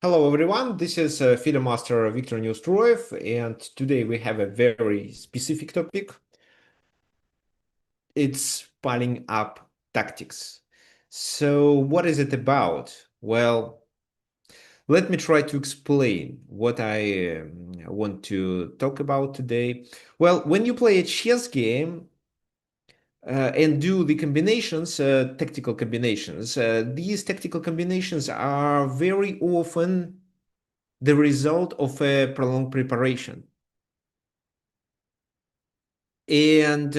Hello everyone, this is FIDE Master Viktor Neustroev, and today we have a very specific topic. It's piling up tactics. So what is it about? Well, let me try to explain what I want to talk about today. Well, when you play a chess game and do the combinations, tactical combinations, these tactical combinations are very often the result of a prolonged preparation. And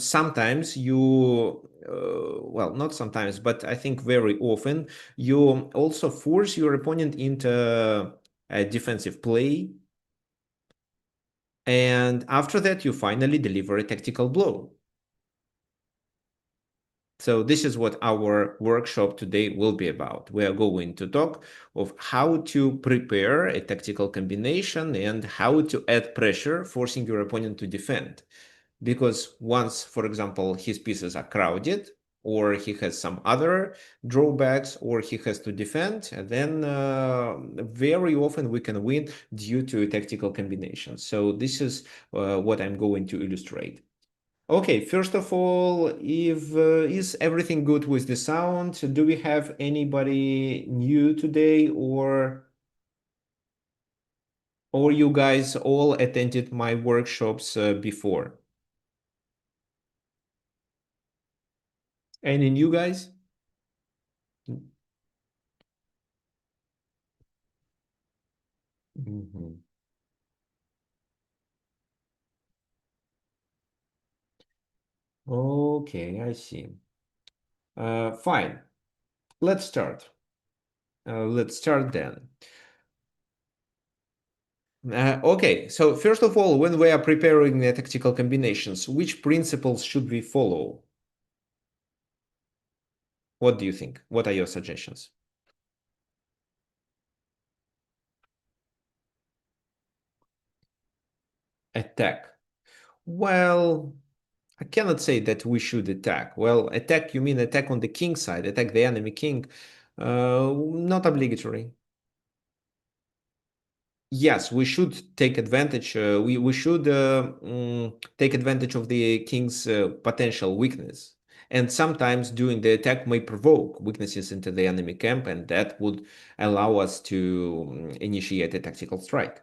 sometimes well, not sometimes, but I think very often, you also force your opponent into a defensive play. And after that, you finally deliver a tactical blow. So this is what our workshop today will be about. We are going to talk of how to prepare a tactical combination and how to add pressure, forcing your opponent to defend. Because once, for example, his pieces are crowded, or he has some other drawbacks, or he has to defend, then very often we can win due to a tactical combination. So this is what I'm going to illustrate. Okay, first of all, if is everything good with the sound? Do we have anybody new today, or you guys all attended my workshops before? Any new guys? Mhm. Okay, I see. Fine. Let's start. Let's start then. Okay, so first of all, when we are preparing the tactical combinations, which principles should we follow? What do you think? What are your suggestions? Attack. Well, I cannot say that we should attack. Well, attack, you mean attack on the king side, attack the enemy king? Not obligatory. Yes, we should take advantage. We should take advantage of the king's potential weakness, and sometimes doing the attack may provoke weaknesses into the enemy camp, and that would allow us to initiate a tactical strike.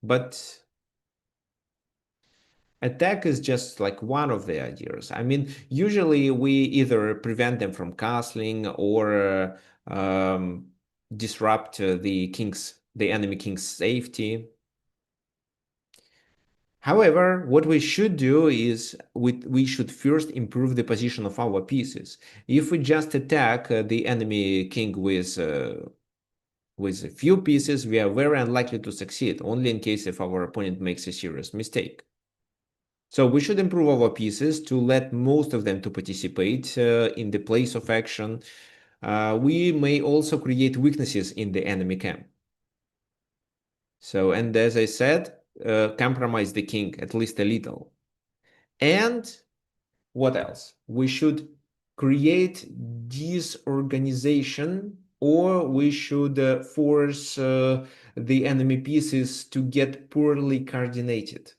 But attack is just like one of the ideas. I mean, usually we either prevent them from castling or disrupt the enemy king's safety. However, what we should do is we should first improve the position of our pieces. If we just attack the enemy king with a few pieces, we are very unlikely to succeed, only in case if our opponent makes a serious mistake. So we should improve our pieces to let most of them to participate in the place of action. We may also create weaknesses in the enemy camp. So, and as I said, compromise the king at least a little. And what else? We should create disorganization, or we should force the enemy pieces to get poorly coordinated.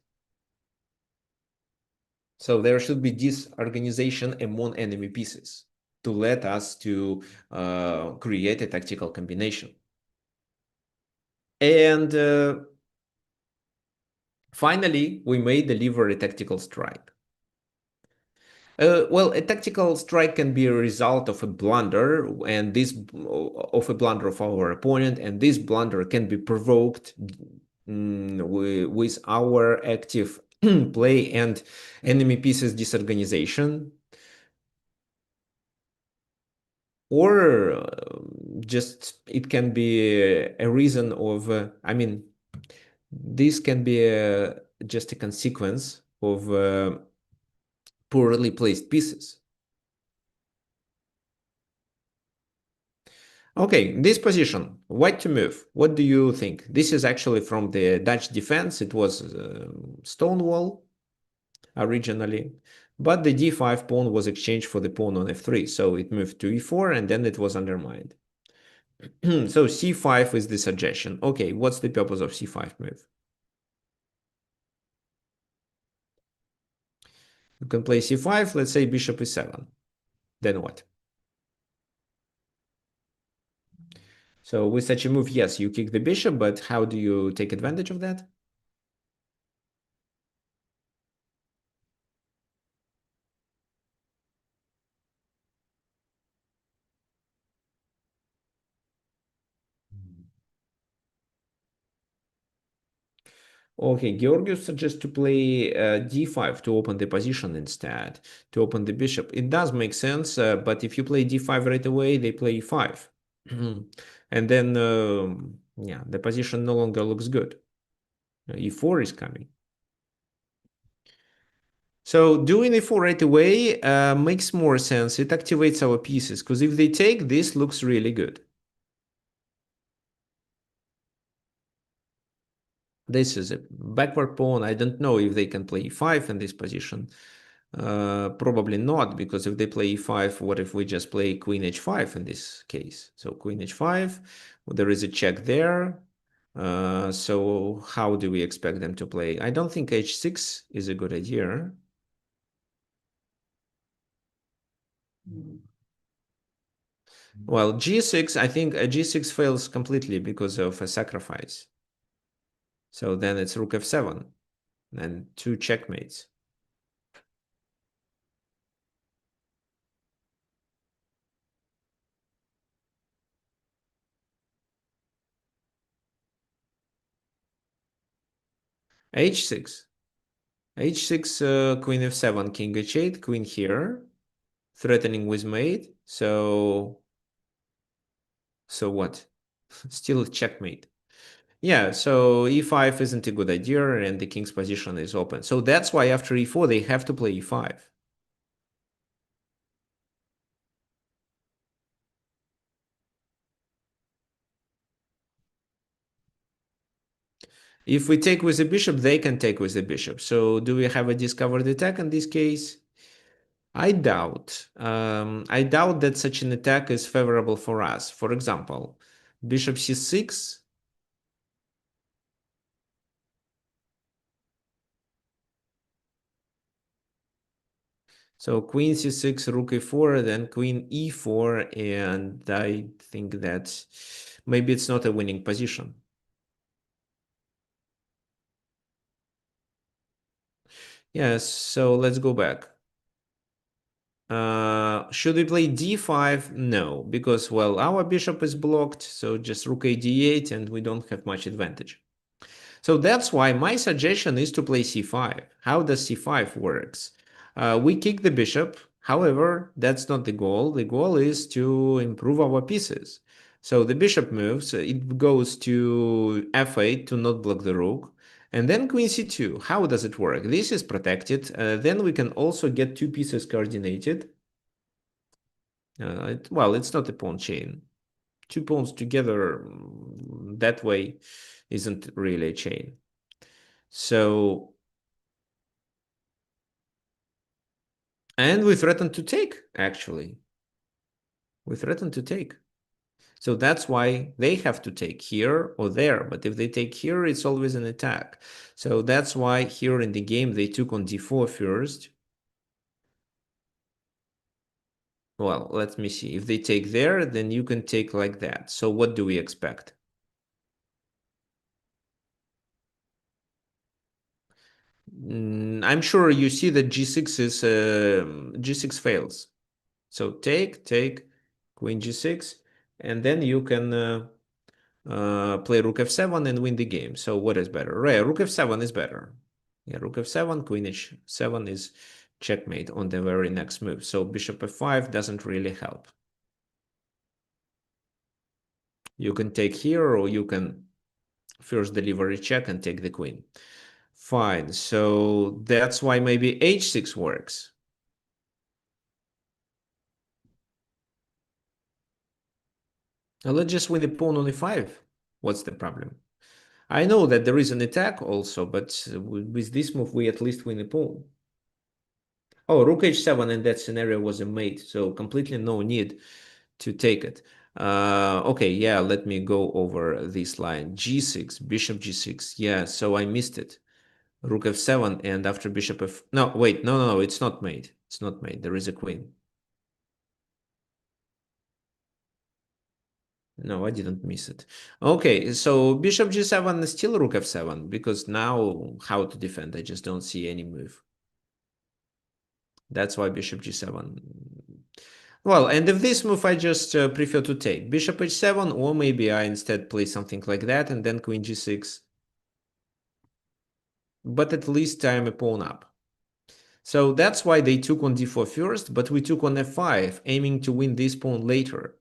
So there should be disorganization among enemy pieces to let us to create a tactical combination. And finally, we may deliver a tactical strike. Well, a tactical strike can be a result of a blunder, and this of a blunder of our opponent, and this blunder can be provoked with our active play and enemy pieces disorganization, or just it can be a reason of. I mean, this can be just a consequence of poorly placed pieces. Okay, this position, white to move. What do you think? This is actually from the Dutch defense. It was Stonewall originally, but the d5 pawn was exchanged for the pawn on f3, so it moved to e4 and then it was undermined. So c5 is the suggestion. Okay, what's the purpose of c5 move? You can play c5, let's say bishop e7. Then what? So with such a move, yes, you kick the bishop, but how do you take advantage of that? Okay, Georgios suggests to play d5 to open the position instead, to open the bishop. It does make sense, but if you play d5 right away, they play e5. And then, yeah, the position no longer looks good. E4 is coming. So doing e4 right away makes more sense. It activates our pieces, because if they take, this looks really good. This is a backward pawn. I don't know if they can play e5 in this position. Probably not, because if they play e5, what if we just play queen h5 in this case? So queen h5, well, there is a check there. So how do we expect them to play? I don't think h6 is a good idea. Well, g6, I think g6 fails completely because of a sacrifice. So then it's rook f7 and two checkmates. h6. h6, queen f7, king h8, queen here, threatening with mate. So what? Still checkmate. Yeah, so e5 isn't a good idea, and the king's position is open. So that's why after e4, they have to play e5. If we take with the bishop, they can take with the bishop. So do we have a discovered attack in this case? I doubt. I doubt that such an attack is favorable for us. For example, bishop c6. So queen c6, rook e4, then queen e4, and I think that maybe it's not a winning position. Yes, so let's go back. Should we play d5? No, because, well, our bishop is blocked, so just rook a d8, and we don't have much advantage. So that's why my suggestion is to play c5. How does c5 works? We kick the bishop. However, that's not the goal. The goal is to improve our pieces. So the bishop moves. It goes to f8 to not block the rook. And then queen c2. How does it work? This is protected. Then we can also get two pieces coordinated. Well, it's not a pawn chain. Two pawns together that way isn't really a chain. So, and we threaten to take, actually. We threaten to take. So that's why they have to take here or there. But if they take here, it's always an attack. So that's why here in the game, they took on d4 first. Well, let me see. If they take there, then you can take like that. So what do we expect? I'm sure you see that g6 is g6 fails. So take, queen g6, and then you can play rook f7 and win the game. So what is better? Right, rook f7 is better. Yeah, rook f7, queen h7 is checkmate on the very next move. So bishop f5 doesn't really help. You can take here, or you can first deliver a check and take the queen. Fine, so that's why maybe h6 works. Now let's just win the pawn on e5. What's the problem? I know that there is an attack also, but with this move, we at least win the pawn. Oh, rook h7 in that scenario was a mate, so completely no need to take it. Okay, yeah, let me go over this line. G6, bishop G6. Yeah, so I missed it. Rook F7, and after bishop F... No, wait, no, it's not made. It's not made. There is a queen. No, I didn't miss it. Okay, so bishop G7 is still Rook F7, because now how to defend? I just don't see any move. That's why bishop G7. Well, and if this move, I just prefer to take bishop H7, or maybe I instead play something like that, and then queen G6. But at least I'm a pawn up. So that's why they took on d4 first, but we took on f5, aiming to win this pawn later.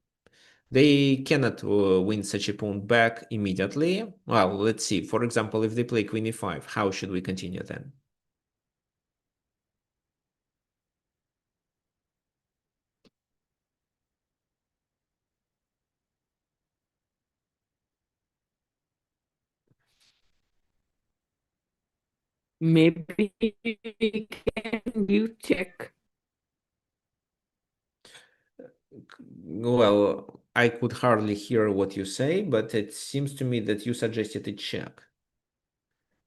They cannot win such a pawn back immediately. Well, let's see. For example, if they play queen e5, how should we continue then? Maybe we can give check. Well, I could hardly hear what you say, but it seems to me that you suggested a check.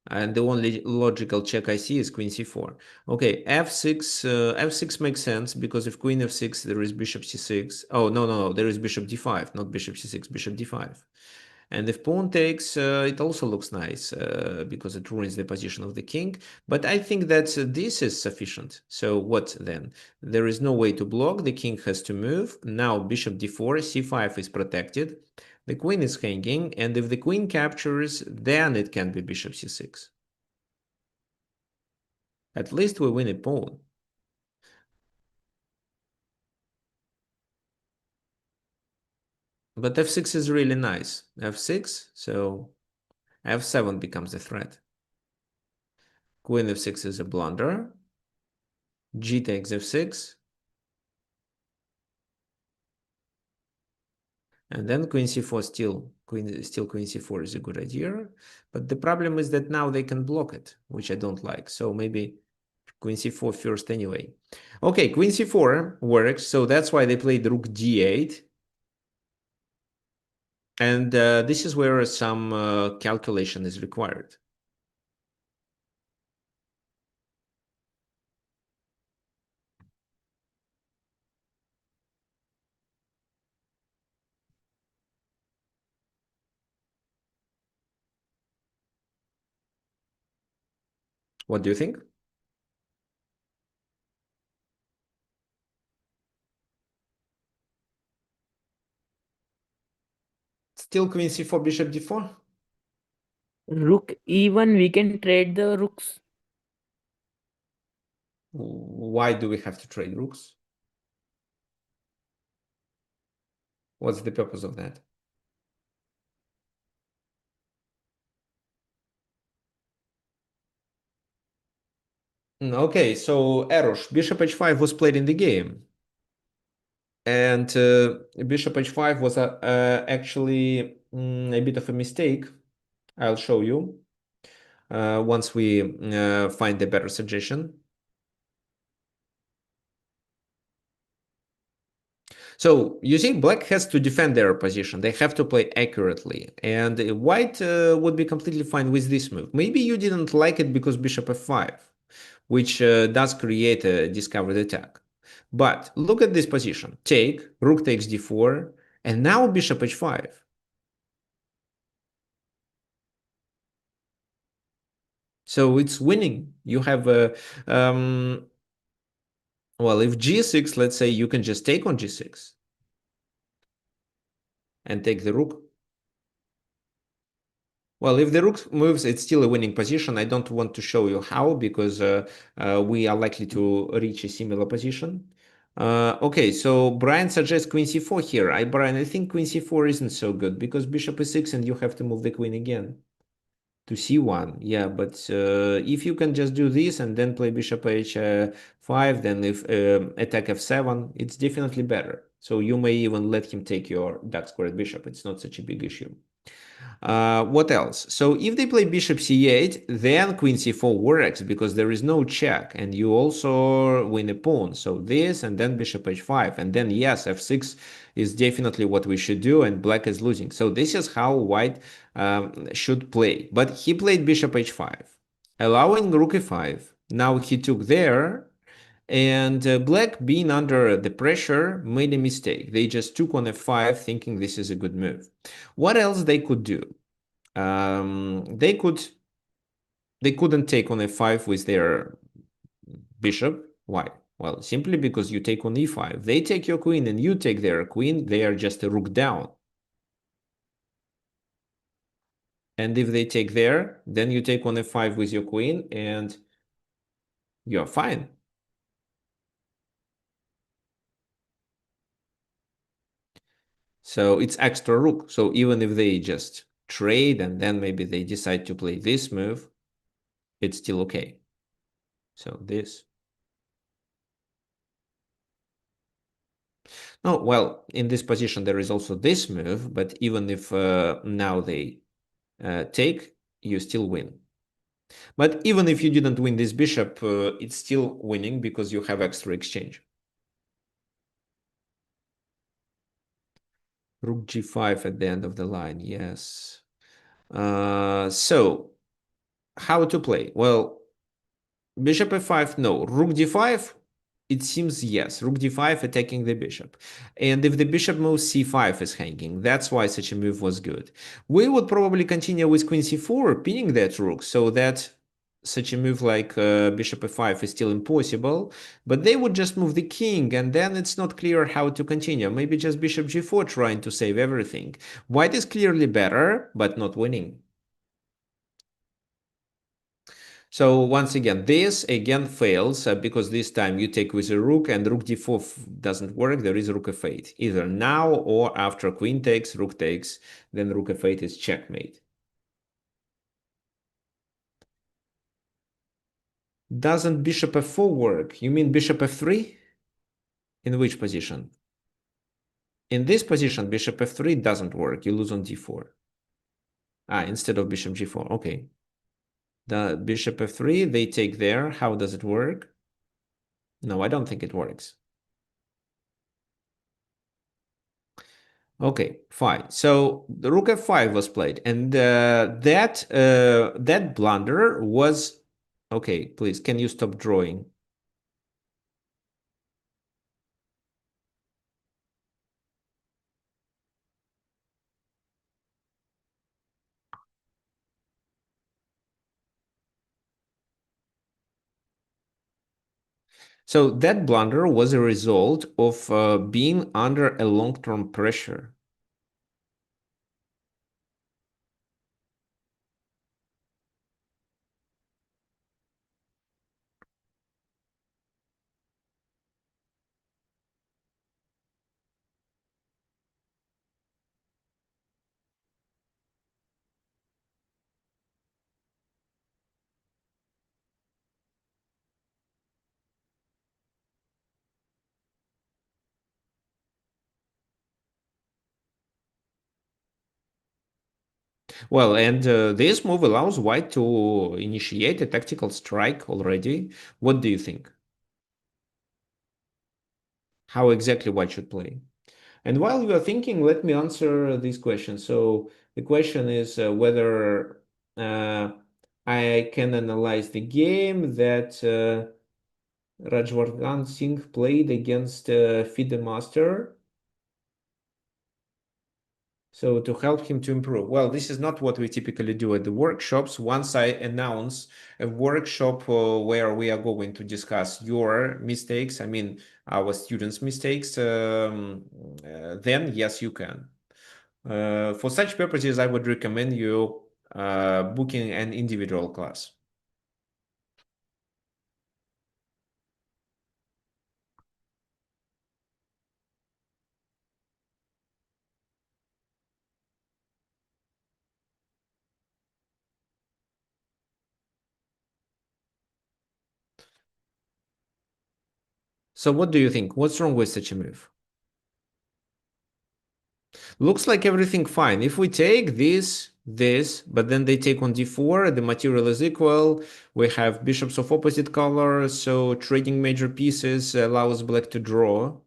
And the only logical check I see is queen c4. Okay, f6. F6 makes sense because if queen f6, there is bishop c6. Oh, no, there is bishop d5, not bishop c6, bishop d5. And if pawn takes, it also looks nice because it ruins the position of the king. But I think that this is sufficient. So what then? There is no way to block. The king has to move. Now bishop d4, c5 is protected. The queen is hanging. And if the queen captures, then it can be bishop c6. At least we win a pawn. But f6 is really nice. f6, so f7 becomes a threat. Queen f6 is a blunder. G takes f6. And then queen c4 still queen c4 is a good idea. But the problem is that now they can block it, which I don't like. So maybe queen c4 first anyway. Okay, queen c4 works. So that's why they played rook d8. And this is where some calculation is required. What do you think? Still queen c4, bishop d4? Rook E1, we can trade the rooks. Why do we have to trade rooks? What's the purpose of that? Okay, so Erosh, bishop h5 was played in the game. And bishop h5 was actually a bit of a mistake. I'll show you once we find a better suggestion. So you see, black has to defend their position. They have to play accurately. And white would be completely fine with this move. Maybe you didn't like it because bishop f5, which does create a discovered attack. But look at this position. Take, rook takes d4, and now bishop h5. So it's winning. You have a, well, if g6, let's say you can just take on g6 and take the rook. Well, if the rook moves, it's still a winning position. I don't want to show you how because we are likely to reach a similar position. Okay, so Brian suggests queen c4 here. Brian, I think queen c4 isn't so good because bishop e6 and you have to move the queen again to c1. Yeah, but if you can just do this and then play bishop h5, then if attack f7, it's definitely better. So you may even let him take your dark squared bishop. It's not such a big issue. What else? So if they play bishop c8, then queen c4 works because there is no check and you also win a pawn. So this and then bishop h5 and then yes, f6 is definitely what we should do, and black is losing. So this is how white should play. But he played bishop h5, allowing rook e5. Now he took there, and black, being under the pressure, made a mistake. They just took on f5, thinking this is a good move. What else they could do? They couldn't take on f5 with their bishop. Why? Well, simply because you take on e5. They take your queen and you take their queen. They are just a rook down. And if they take there, then you take on f5 with your queen and you're fine. So it's extra rook. So even if they just trade and then maybe they decide to play this move, it's still okay. So this. No, well, in this position, there is also this move, but even if now they take, you still win. But even if you didn't win this bishop, it's still winning because you have extra exchange. Rook g5 at the end of the line, yes. So how to play? Well, bishop f5, no. Rook d5, it seems yes. Rook d5 attacking the bishop. And if the bishop moves, c5 is hanging. That's why such a move was good. We would probably continue with queen c4, pinning that rook, so that such a move like bishop f5 is still impossible. But they would just move the king, and then it's not clear how to continue. Maybe just bishop g4 trying to save everything. White is clearly better, but not winning. So once again, this again fails because this time you take with a rook and rook d4 doesn't work. There is rook f8. Either now or after queen takes, rook takes, then rook f8 is checkmate. Doesn't bishop f4 work? You mean bishop f3? In which position? In this position, bishop f3 doesn't work. You lose on d4. Instead of bishop g4. Okay. The bishop f3, they take there. How does it work? No, I don't think it works. Okay, fine. So the rook f5 was played, and that blunder was okay. Please, can you stop drawing? So that blunder was a result of being under a long-term pressure. Well, and this move allows White to initiate a tactical strike already. What do you think? How exactly White should play? And while you are thinking, let me answer this question. So the question is whether uh, I can analyze the game that Rajwardhan Singh played against FIDE Master. So to help him to improve. Well, this is not what we typically do at the workshops. Once I announce a workshop where we are going to discuss your mistakes, I mean our students' mistakes, then yes, you can. For such purposes, I would recommend you booking an individual class. So what do you think? What's wrong with such a move? Looks like everything fine. If we take this, but then they take on d4, the material is equal. We have bishops of opposite color, so trading major pieces allows black to draw.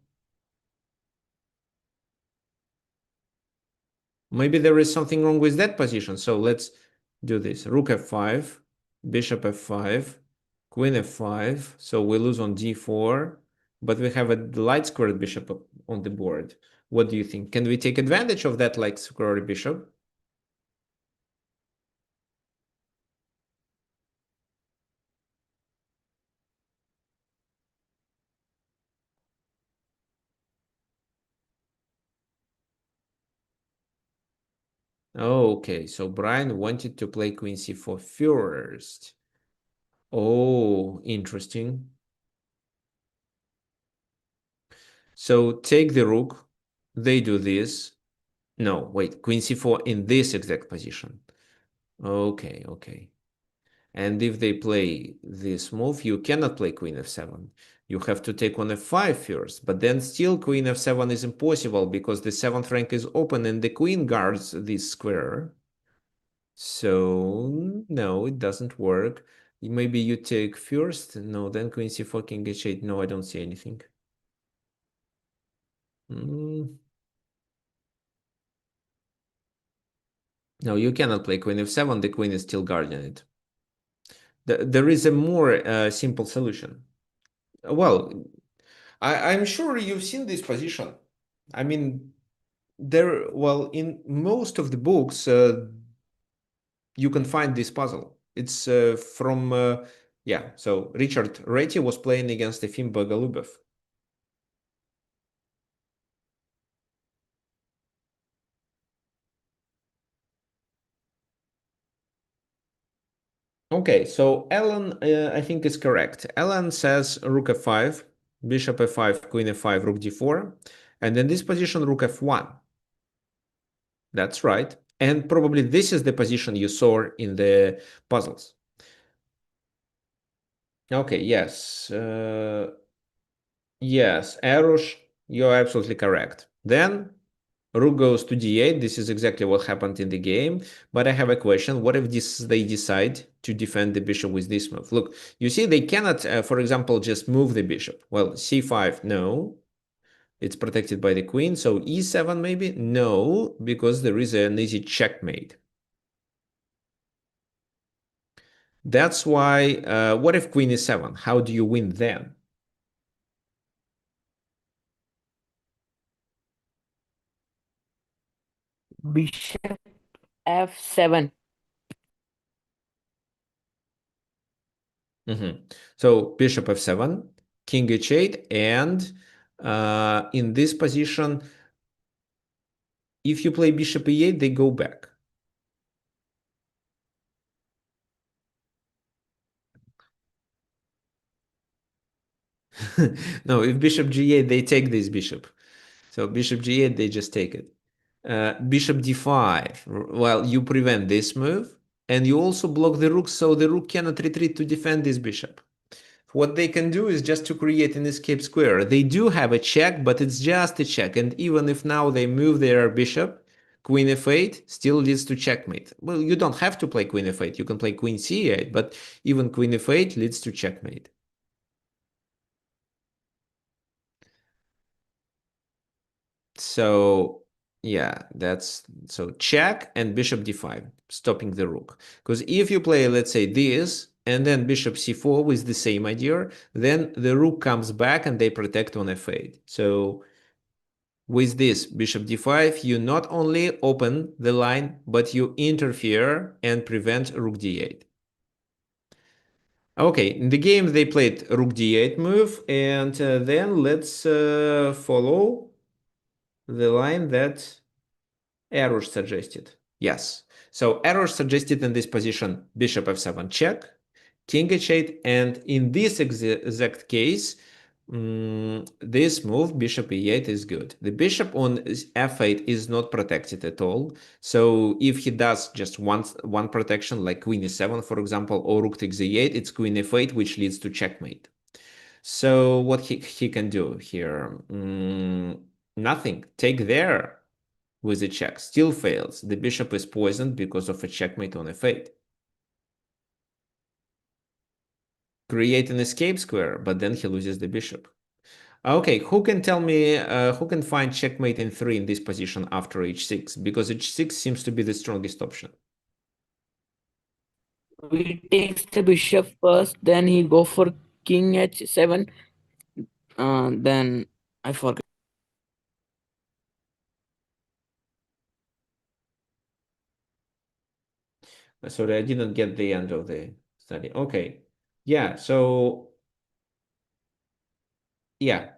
Maybe there is something wrong with that position. So let's do this. Rook f5, bishop f5, queen f5. So we lose on d4, but we have a light squared bishop on the board. What do you think? Can we take advantage of that light squared bishop? Okay, so Brian wanted to play queen c4 first. Oh, interesting. So take the rook. They do this. No, wait, queen c4 in this exact position. Okay, okay. And if they play this move, you cannot play queen f7. You have to take on f5 first, but then still queen f7 is impossible because the seventh rank is open and the queen guards this square. So no, it doesn't work. Maybe you take first. No, then queen c4, king h8. No, I don't see anything. Mm. No, you cannot play queen f7. The queen is still guarding it. There is a more simple solution. Well, I'm sure you've seen this position. I mean, well, in most of the books, you can find this puzzle. It's from, yeah, so Richard Reti was playing against Efim Bogolyubov. Okay, so Alan, I think is correct. Alan says rook f5, bishop f5, queen f5, rook d4, and in this position, rook f1. That's right. And probably this is the position you saw in the puzzles. Okay, yes. Yes, Arush, you're absolutely correct. Then rook goes to d8. This is exactly what happened in the game. But I have a question. What if they decide to defend the bishop with this move? Look, you see, they cannot, for example, just move the bishop. Well, c5, no. It's protected by the queen. So e7 maybe? No, because there is an easy checkmate. That's why, what if queen e7? How do you win then? Bishop f7. So bishop f7, king h8, and in this position, if you play bishop e8, they go back. No, if bishop g8, they take this bishop. So bishop g8, they just take it. Bishop d5, well, you prevent this move, and you also block the rook, so the rook cannot retreat to defend this bishop. What they can do is just to create an escape square. They do have a check, but it's just a check. And even if now they move their bishop, queen f8 still leads to checkmate. Well, you don't have to play queen f8. You can play queen c8, but even queen f8 leads to checkmate. So yeah, that's so check and bishop d5, stopping the rook. Because if you play, let's say this, and then bishop c4 with the same idea, then the rook comes back and they protect on f8. So with this bishop d5, you not only open the line, but you interfere and prevent rook d8. Okay, in the game they played rook d8 move, and then let's follow the line that Error suggested. Yes. So error suggested in this position, bishop f7 check, king h8, and in this exact case, this move, bishop e8, is good. The bishop on f8 is not protected at all. So if he does just one protection, like queen e7, for example, or rook takes e8, it's queen f8, which leads to checkmate. So what he can do here? Nothing. Take there with a check. Still fails. The bishop is poisoned because of a checkmate on f8. Create an escape square, but then he loses the bishop. Okay, who can tell me, who can find checkmate in 3 in this position after h6? Because h6 seems to be the strongest option. We takes the bishop first, then he go for king h7. Then I forget. Sorry, I didn't get the end of the study. Okay. Yeah, so yeah,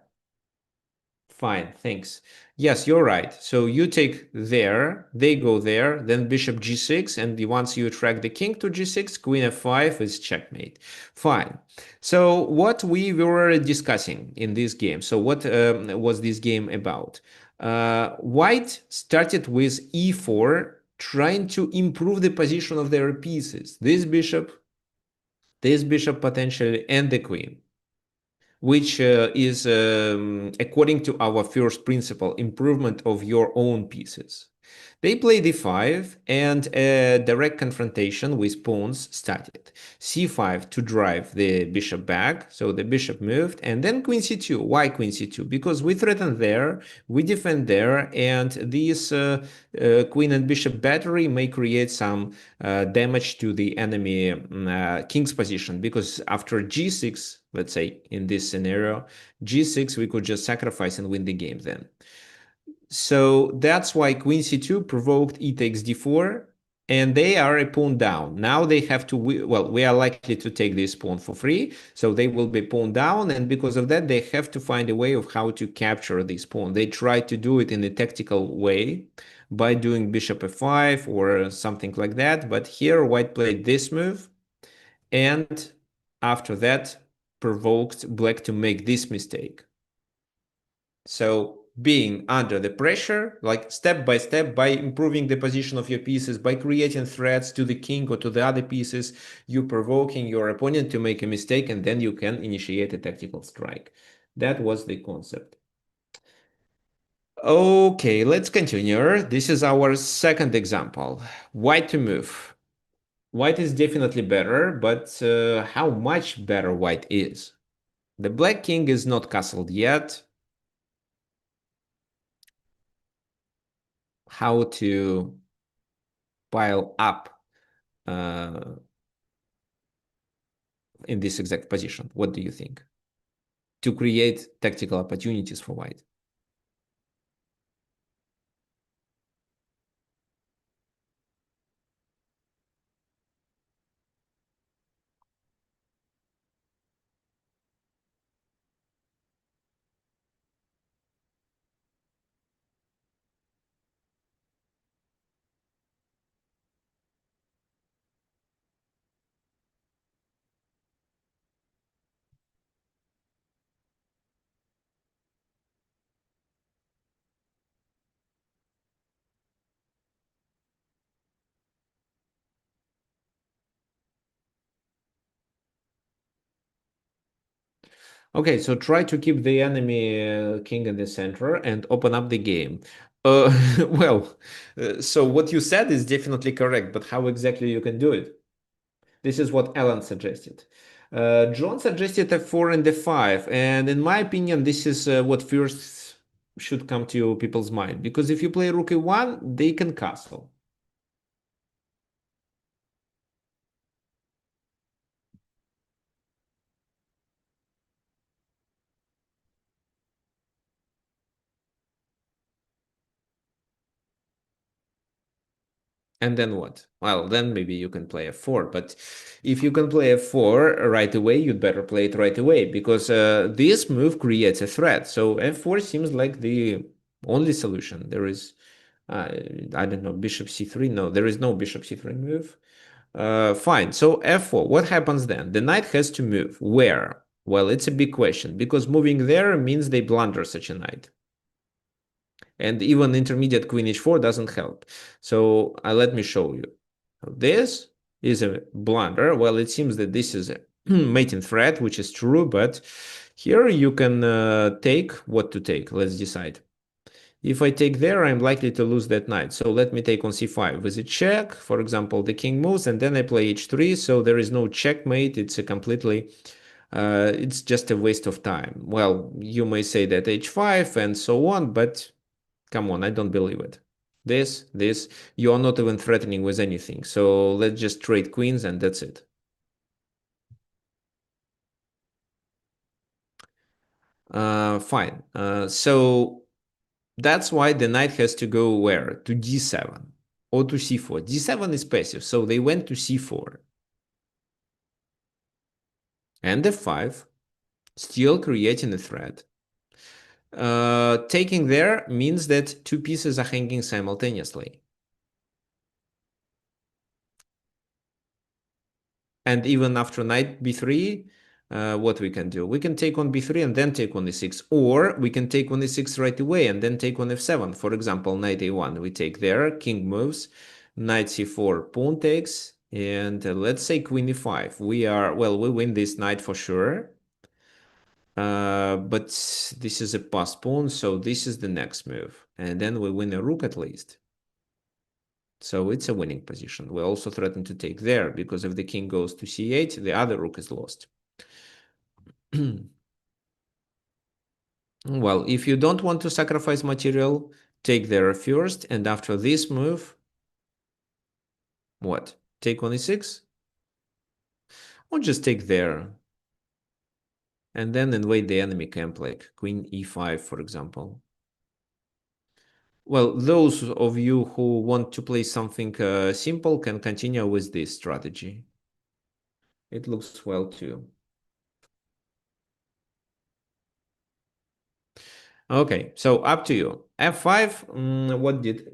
fine, thanks. Yes, you're right. So you take there, they go there, then bishop g6, and once you attract the king to g6, queen f5 is checkmate. Fine. So what we were discussing in this game, so what was this game about? White started with e4, trying to improve the position of their pieces. This bishop potentially, and the queen, which is, according to our first principle, improvement of your own pieces. They played e5, and a direct confrontation with pawns started. c5 to drive the bishop back, so the bishop moved, and then queen c2. Why queen c2? Because we threaten there, we defend there, and this queen and bishop battery may create some damage to the enemy king's position, because after g6, let's say in this scenario, g6, we could just sacrifice and win the game then. So that's why queen c2 provoked e takes d4, and they are a pawn down. Now they have to, well, we are likely to take this pawn for free, so they will be pawn down, and because of that, they have to find a way of how to capture this pawn. They try to do it in a tactical way by doing bishop f5 or something like that, but here white played this move, and after that provoked black to make this mistake. So being under the pressure, like step by step, by improving the position of your pieces, by creating threats to the king or to the other pieces, you provoking your opponent to make a mistake, and then you can initiate a tactical strike. That was the concept. Okay, let's continue. This is our second example. White to move. White is definitely better, but how much better white is? The black king is not castled yet. How to pile up uh, in this exact position? What do you think? To create tactical opportunities for white. Okay, so try to keep the enemy king in the center and open up the game. Well, so what you said is definitely correct, but how exactly you can do it? This is what Alan suggested. John suggested f4 and f5, and in my opinion, this is what first should come to people's mind, because if you play rook e1, they can castle. And then what? Well, then maybe you can play f4. But if you can play f4 right away, you'd better play it right away, because this move creates a threat. So f4 seems like the only solution. There is, I don't know, bishop c3. No, there is no bishop c3 move. Fine. So f4, what happens then? The knight has to move. Where? Well, it's a big question, because moving there means they blunder such a knight. And even intermediate queen h4 doesn't help. So let me show you. This is a blunder. Well, it seems that this is a mating threat, which is true, but here you can take what to take. Let's decide. If I take there, I'm likely to lose that knight. So let me take on c5 with a check. For example, the king moves, and then I play h3. So there is no checkmate. It's a completely it's just a waste of time. Well, you may say that h5 and so on, but come on, I don't believe it. This, you are not even threatening with anything. So let's just trade queens and that's it. Fine. So that's why the knight has to go where? To d7 or to c4. d7 is passive, so they went to c4. And f5, still creating a threat. Taking there means that two pieces are hanging simultaneously. And even after knight b3, what we can do? We can take on b3 and then take on e6, or we can take on e6 right away and then take on f7. For example, knight a1, we take there, king moves, knight c4, pawn takes, and let's say queen e5. We win this knight for sure. But this is a passed pawn, so this is the next move. And then we win a rook at least. So it's a winning position. We also threaten to take there, because if the king goes to c8, the other rook is lost. Well, if you don't want to sacrifice material, take there first, and after this move, what? Take on e6? Or just take there, and then invade the enemy camp, like queen e5, for example. Well, those of you who want to play something simple can continue with this strategy. It looks well too. Okay, so up to you. f5, what did...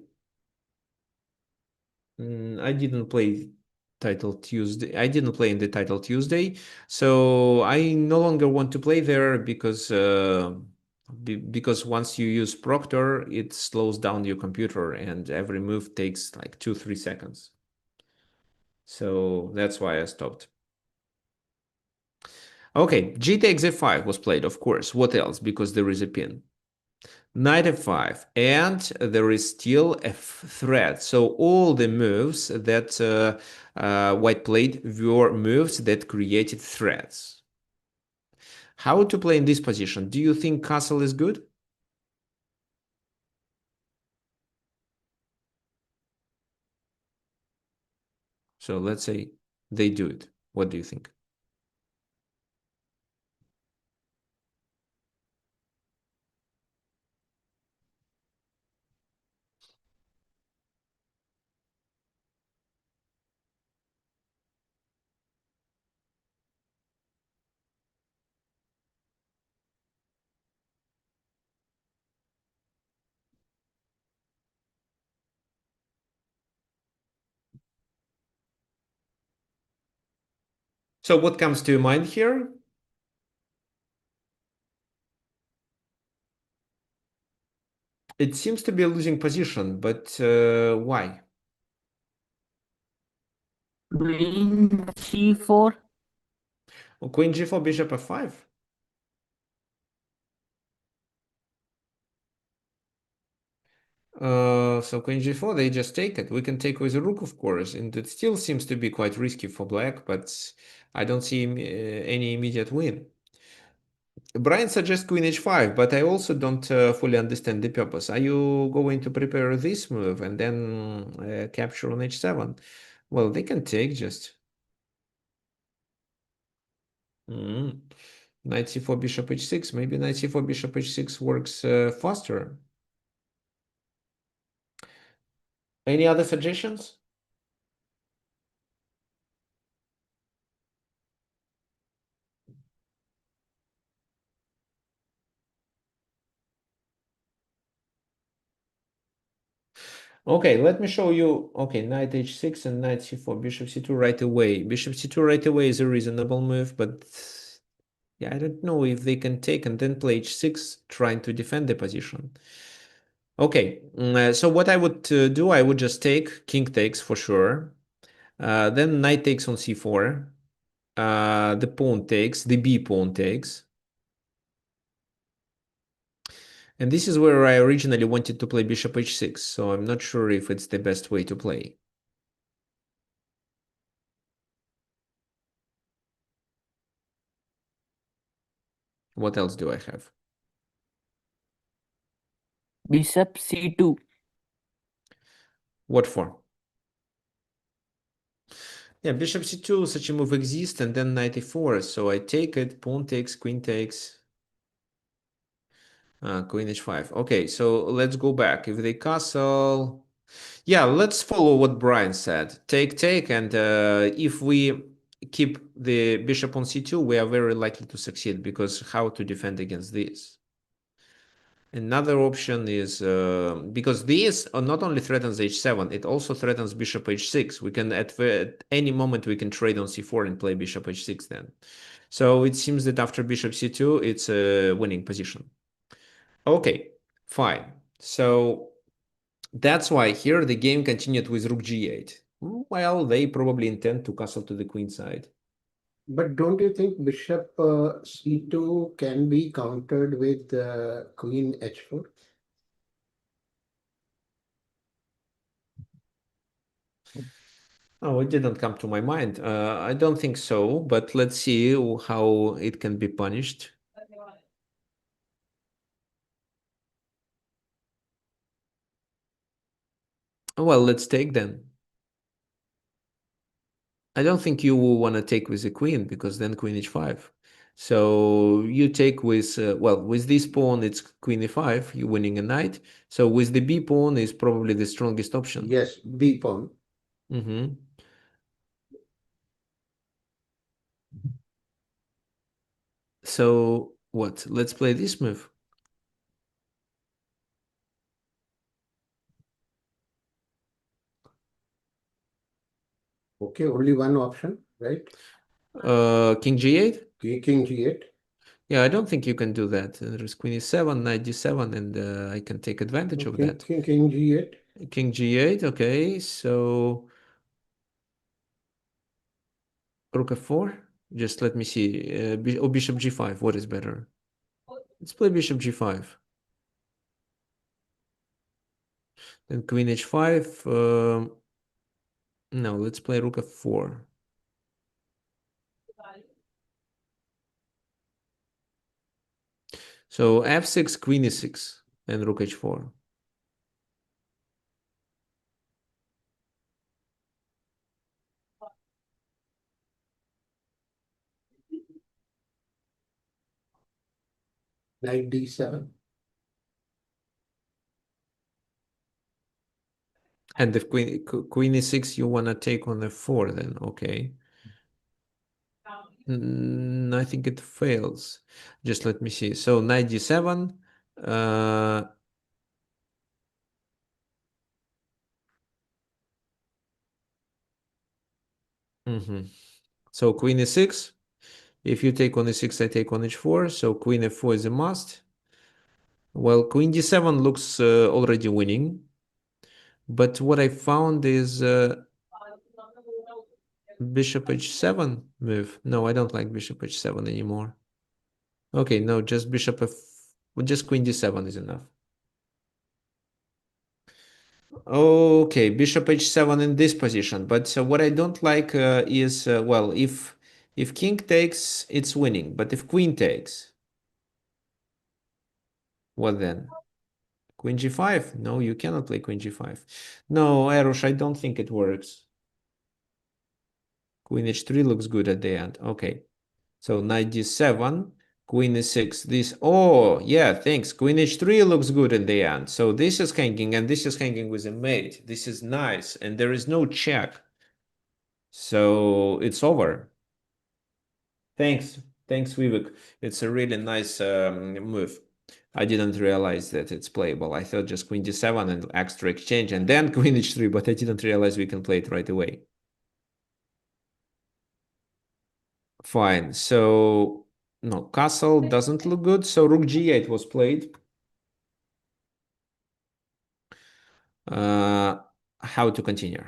I didn't play Title Tuesday. I didn't play in the Title Tuesday, so I no longer want to play there because once you use Proctor, it slows down your computer and every move takes like 2-3 seconds. So that's why I stopped. Okay, g takes f5 was played, of course. What else? Because there is a pin. Knight f5, and there is still a threat. So all the moves that white played were moves that created threats. How to play in this position? Do you think castle is good? So let's say they do it. What do you think? So what comes to your mind here? It seems to be a losing position, but why? Queen c4. Well, queen g4, bishop f5. So queen g4, they just take it. We can take with a rook, of course, and it still seems to be quite risky for black, but I don't see any immediate win. Brian suggests queen h5, but I also don't fully understand the purpose. Are you going to prepare this move and then capture on h7? Well, they can take just. Knight c4, bishop h6. Maybe knight c4, bishop h6 works faster. Any other suggestions? Okay, let me show you. Okay, knight h6 and knight c4, bishop c2 right away. Bishop c2 right away is a reasonable move, but yeah, I don't know if they can take and then play h6, trying to defend the position. Okay, so what I would do, I would just take, king takes for sure. Then knight takes on c4. The pawn takes, the b pawn takes. And this is where I originally wanted to play bishop h6, so I'm not sure if it's the best way to play. What else do I have? Bishop c2. What for? Yeah, bishop c2, such a move exists, and then knight e4. So I take it, pawn takes, queen takes, queen h5. Okay, so let's go back. If they castle, yeah, let's follow what Brian said. Take, and if we keep the bishop on c2, we are very likely to succeed, because how to defend against this? Another option is because this not only threatens h7, it also threatens bishop h6. We can at any moment we can trade on c4 and play bishop h6 then. So it seems that after bishop c2, it's a winning position. Okay, fine. So that's why here the game continued with rook g8. Well, they probably intend to castle to the queen side. But don't you think bishop c2 can be countered with queen h4? Oh, it didn't come to my mind. I don't think so, but let's see how it can be punished. Well, let's take then. I don't think you will want to take with the queen, because then queen h5. So you take with, well, with this pawn, it's queen e5, you're winning a knight. So with the b pawn is probably the strongest option. Yes, b pawn. Mm-hmm. So what? Let's play this move. Okay, only one option, right? King g8? King g8. Yeah, I don't think you can do that. There's queen e7, knight d7, and I can take advantage of that. King g8. King g8, okay, so rook f4. Just let me see. Bishop g5, what is better? Let's play bishop g5. Then queen h5. No, let's play rook f4. So f6, queen e6, and rook h4. Knight d7. And if queen e6, you want to take on f4, then okay. I think it fails. Just let me see. So knight d7. Uh, So queen e6. If you take on e6, I take on h4. So queen f4 is a must. Well, queen d7 looks already winning. But what I found is bishop h7 move. No, I don't like bishop h7 anymore. Okay, no, just bishop f. Just queen d7 is enough. Okay, bishop h7 in this position. But what I don't like is, well, if king takes, it's winning. But if queen takes, what then? Queen g5? No, you cannot play queen g5. No, Erosh, I don't think it works. Queen h3 looks good at the end. Okay. So knight d7, queen e6. This, oh, yeah, thanks. Queen h3 looks good in the end. So this is hanging, and this is hanging with a mate. This is nice, and there is no check. So it's over. Thanks. Thanks, Vivek. It's a really nice move. I didn't realize that it's playable. I thought just queen d7 and extra exchange and then queen h3, but I didn't realize we can play it right away. Fine. So, no, castle doesn't look good. So rook g8 was played. How to continue?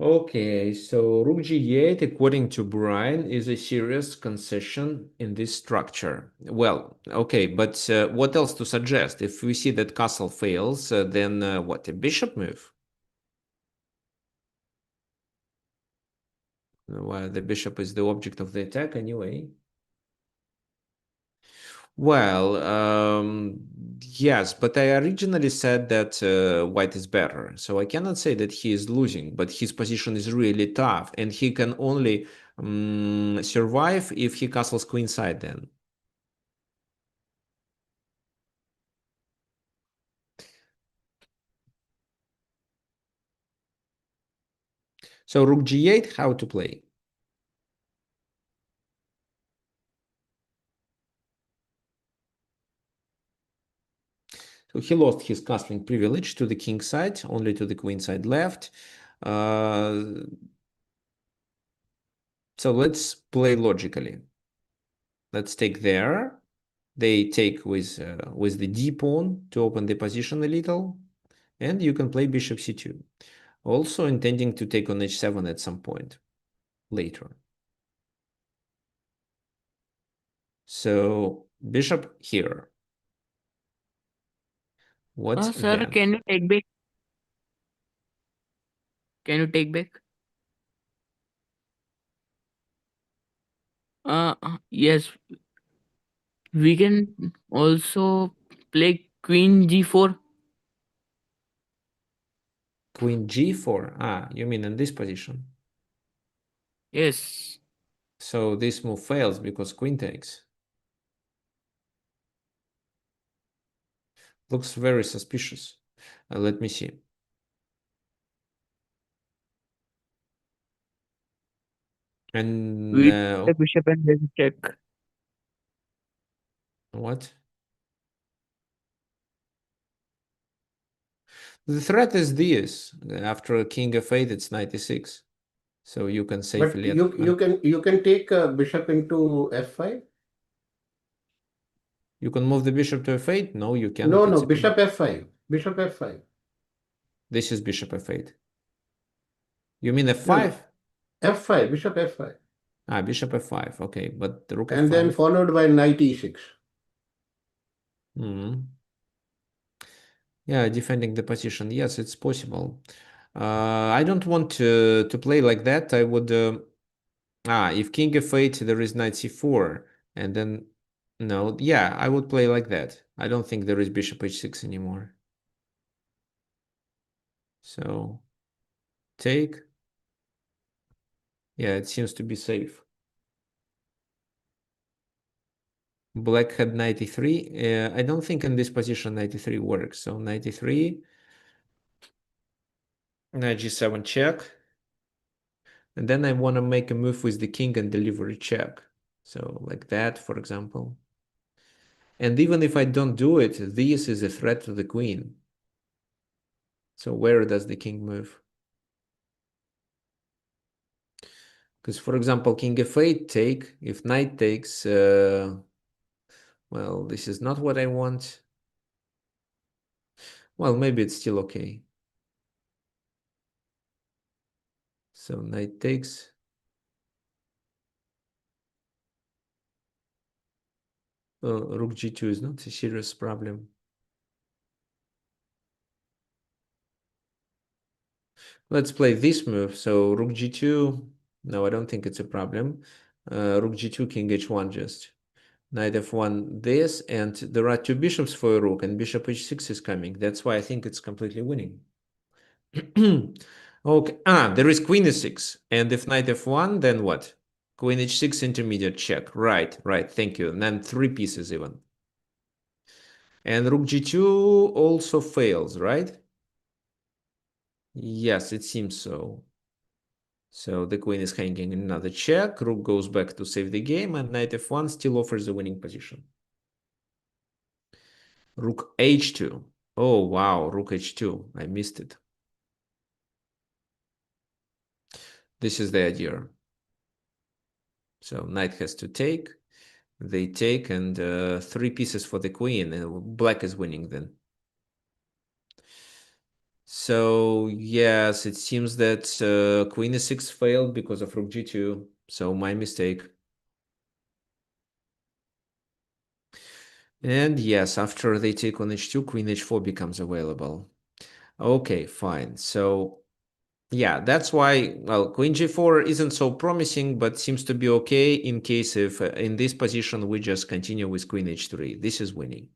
Okay, so Rook G8, according to Brian, is a serious concession in this structure. Well, okay, but what else to suggest? If we see that castle fails, then what, a bishop move? Well, the bishop is the object of the attack anyway. Well, yes, but I originally said that white is better, so I cannot say that he is losing, but his position is really tough, and he can only survive if he castles queenside then. So Rook G8, how to play? So he lost his castling privilege to the king side, only to the queen side left. So let's play logically. Let's take there. They take with the d pawn to open the position a little, and you can play bishop c2. Also intending to take on h7 at some point later. So bishop here. What's Sir, then? can you take back? Can you take back? Yes, we can also play Queen G4. Queen g4. Ah, you mean in this position? Yes. So this move fails because queen takes. Looks very suspicious. Let me see. And We the bishop and there's a check. what? The threat is this. After king f8, it's 96. So you can But safely you can take bishop into f5. you can move the bishop to f8. No, you No, cannot. no, It's a queen. bishop f5. Bishop f5. This is bishop f8. You mean No, no, f5? f5. Bishop f5. Ah, bishop f5. Okay, but the rook And then f5. followed by knight e6. Hmm. Yeah, defending the position. Yes, it's possible. I don't want to play like that. I would. If king f8, there is knight c4, and then no. Yeah, I would play like that. I don't think there is bishop h6 anymore. So take. Yeah, it seems to be safe. Black had 93. I don't think in this position 93 works. So 93, knight g7 check. And then I want to make a move with the king and deliver a check. So like that, for example. And even if I don't do it, this is a threat to the queen. So where does the king move? Because, for example, king f8 take, if knight takes, well, this is not what I want. Well, maybe it's still okay. So knight takes. Rook g2 is not a serious problem. Let's play this move. So rook g2. No, I don't think it's a problem. Rook g2, king h1 just. Knight f1 this, and there are two bishops for a rook, and bishop h6 is coming. That's why I think it's completely winning. Okay, there is queen e6, and if knight f1, then what? Queen h6 intermediate check. Right, thank you. And then three pieces even. And rook g2 also fails, right? Yes, it seems so. So the queen is hanging in another check, rook goes back to save the game, and knight f1 still offers the winning position. Rook h2. Oh, wow, rook h2. I missed it. This is the idea. So knight has to take. They take, and three pieces for the queen. And black is winning then. So yes, it seems that queen e6 failed because of rook g2. So my mistake. And yes, after they take on h2, queen h4 becomes available. Okay, fine. So yeah, that's why, well, queen g4 isn't so promising, but seems to be okay in case if in this position we just continue with queen h3. This is winning.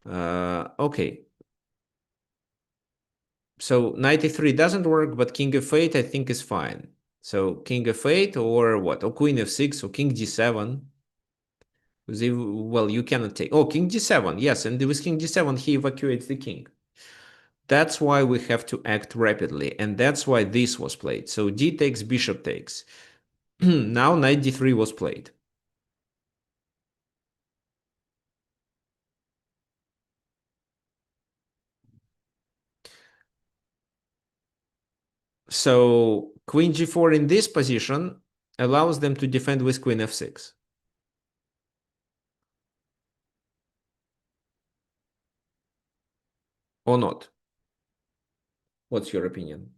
Okay. So knight e3 doesn't work, but king f8 I think is fine. So king f8 or what? Or queen f6 or king d7. Well, you cannot take. Oh, king d7. Yes, and with king d7 he evacuates the king. That's why we have to act rapidly, and that's why this was played. So d takes, bishop takes. Now knight d3 was played. So queen g4 in this position allows them to defend with queen f6. Or not? What's your opinion?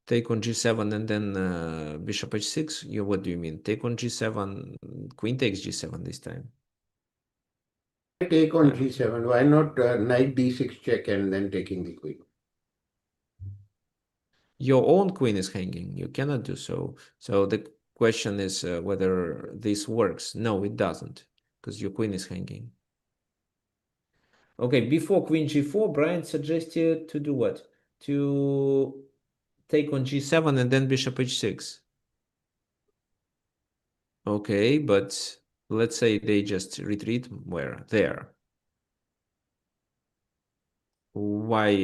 Take on g7 and then bishop h6? What do you mean? Take on g7, queen takes g7 this time. Take on g7. Why not knight d6 check and then taking the queen? Your own queen is hanging. You cannot do so. So the question is whether this works. No, it doesn't, because your queen is hanging. Okay, before queen g4, Brian suggested to do what? To take on g7 and then bishop h6. Okay, but let's say they just retreat where? There. Why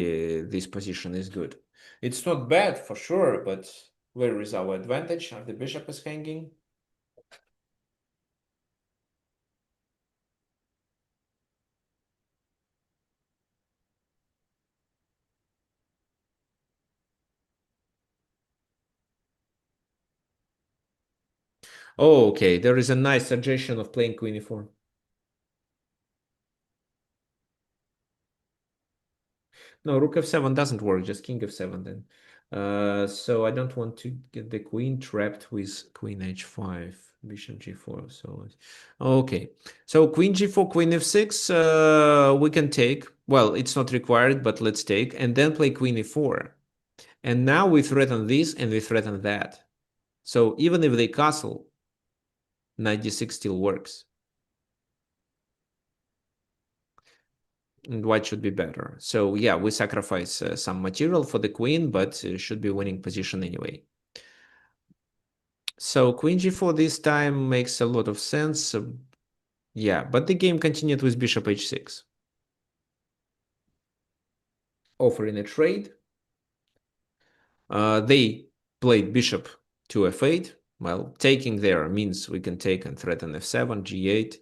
this position is good? It's not bad for sure, but where is our advantage? The bishop is hanging. Oh, okay. There is a nice suggestion of playing queen e4. No, rook f7 doesn't work, just king f7 then. So I don't want to get the queen trapped with queen h5, bishop g4. So okay. So queen g4, queen f6, we can take. Well, it's not required, but let's take. And then play queen e4. And now we threaten this and we threaten that. So even if they castle, knight d6 still works. And white should be better. So yeah, we sacrifice some material for the queen, but should be winning position anyway. So queen g4 this time makes a lot of sense. Yeah, but the game continued with bishop h6. Offering a trade. They played bishop to f8. Well, taking there means we can take and threaten f7, g8.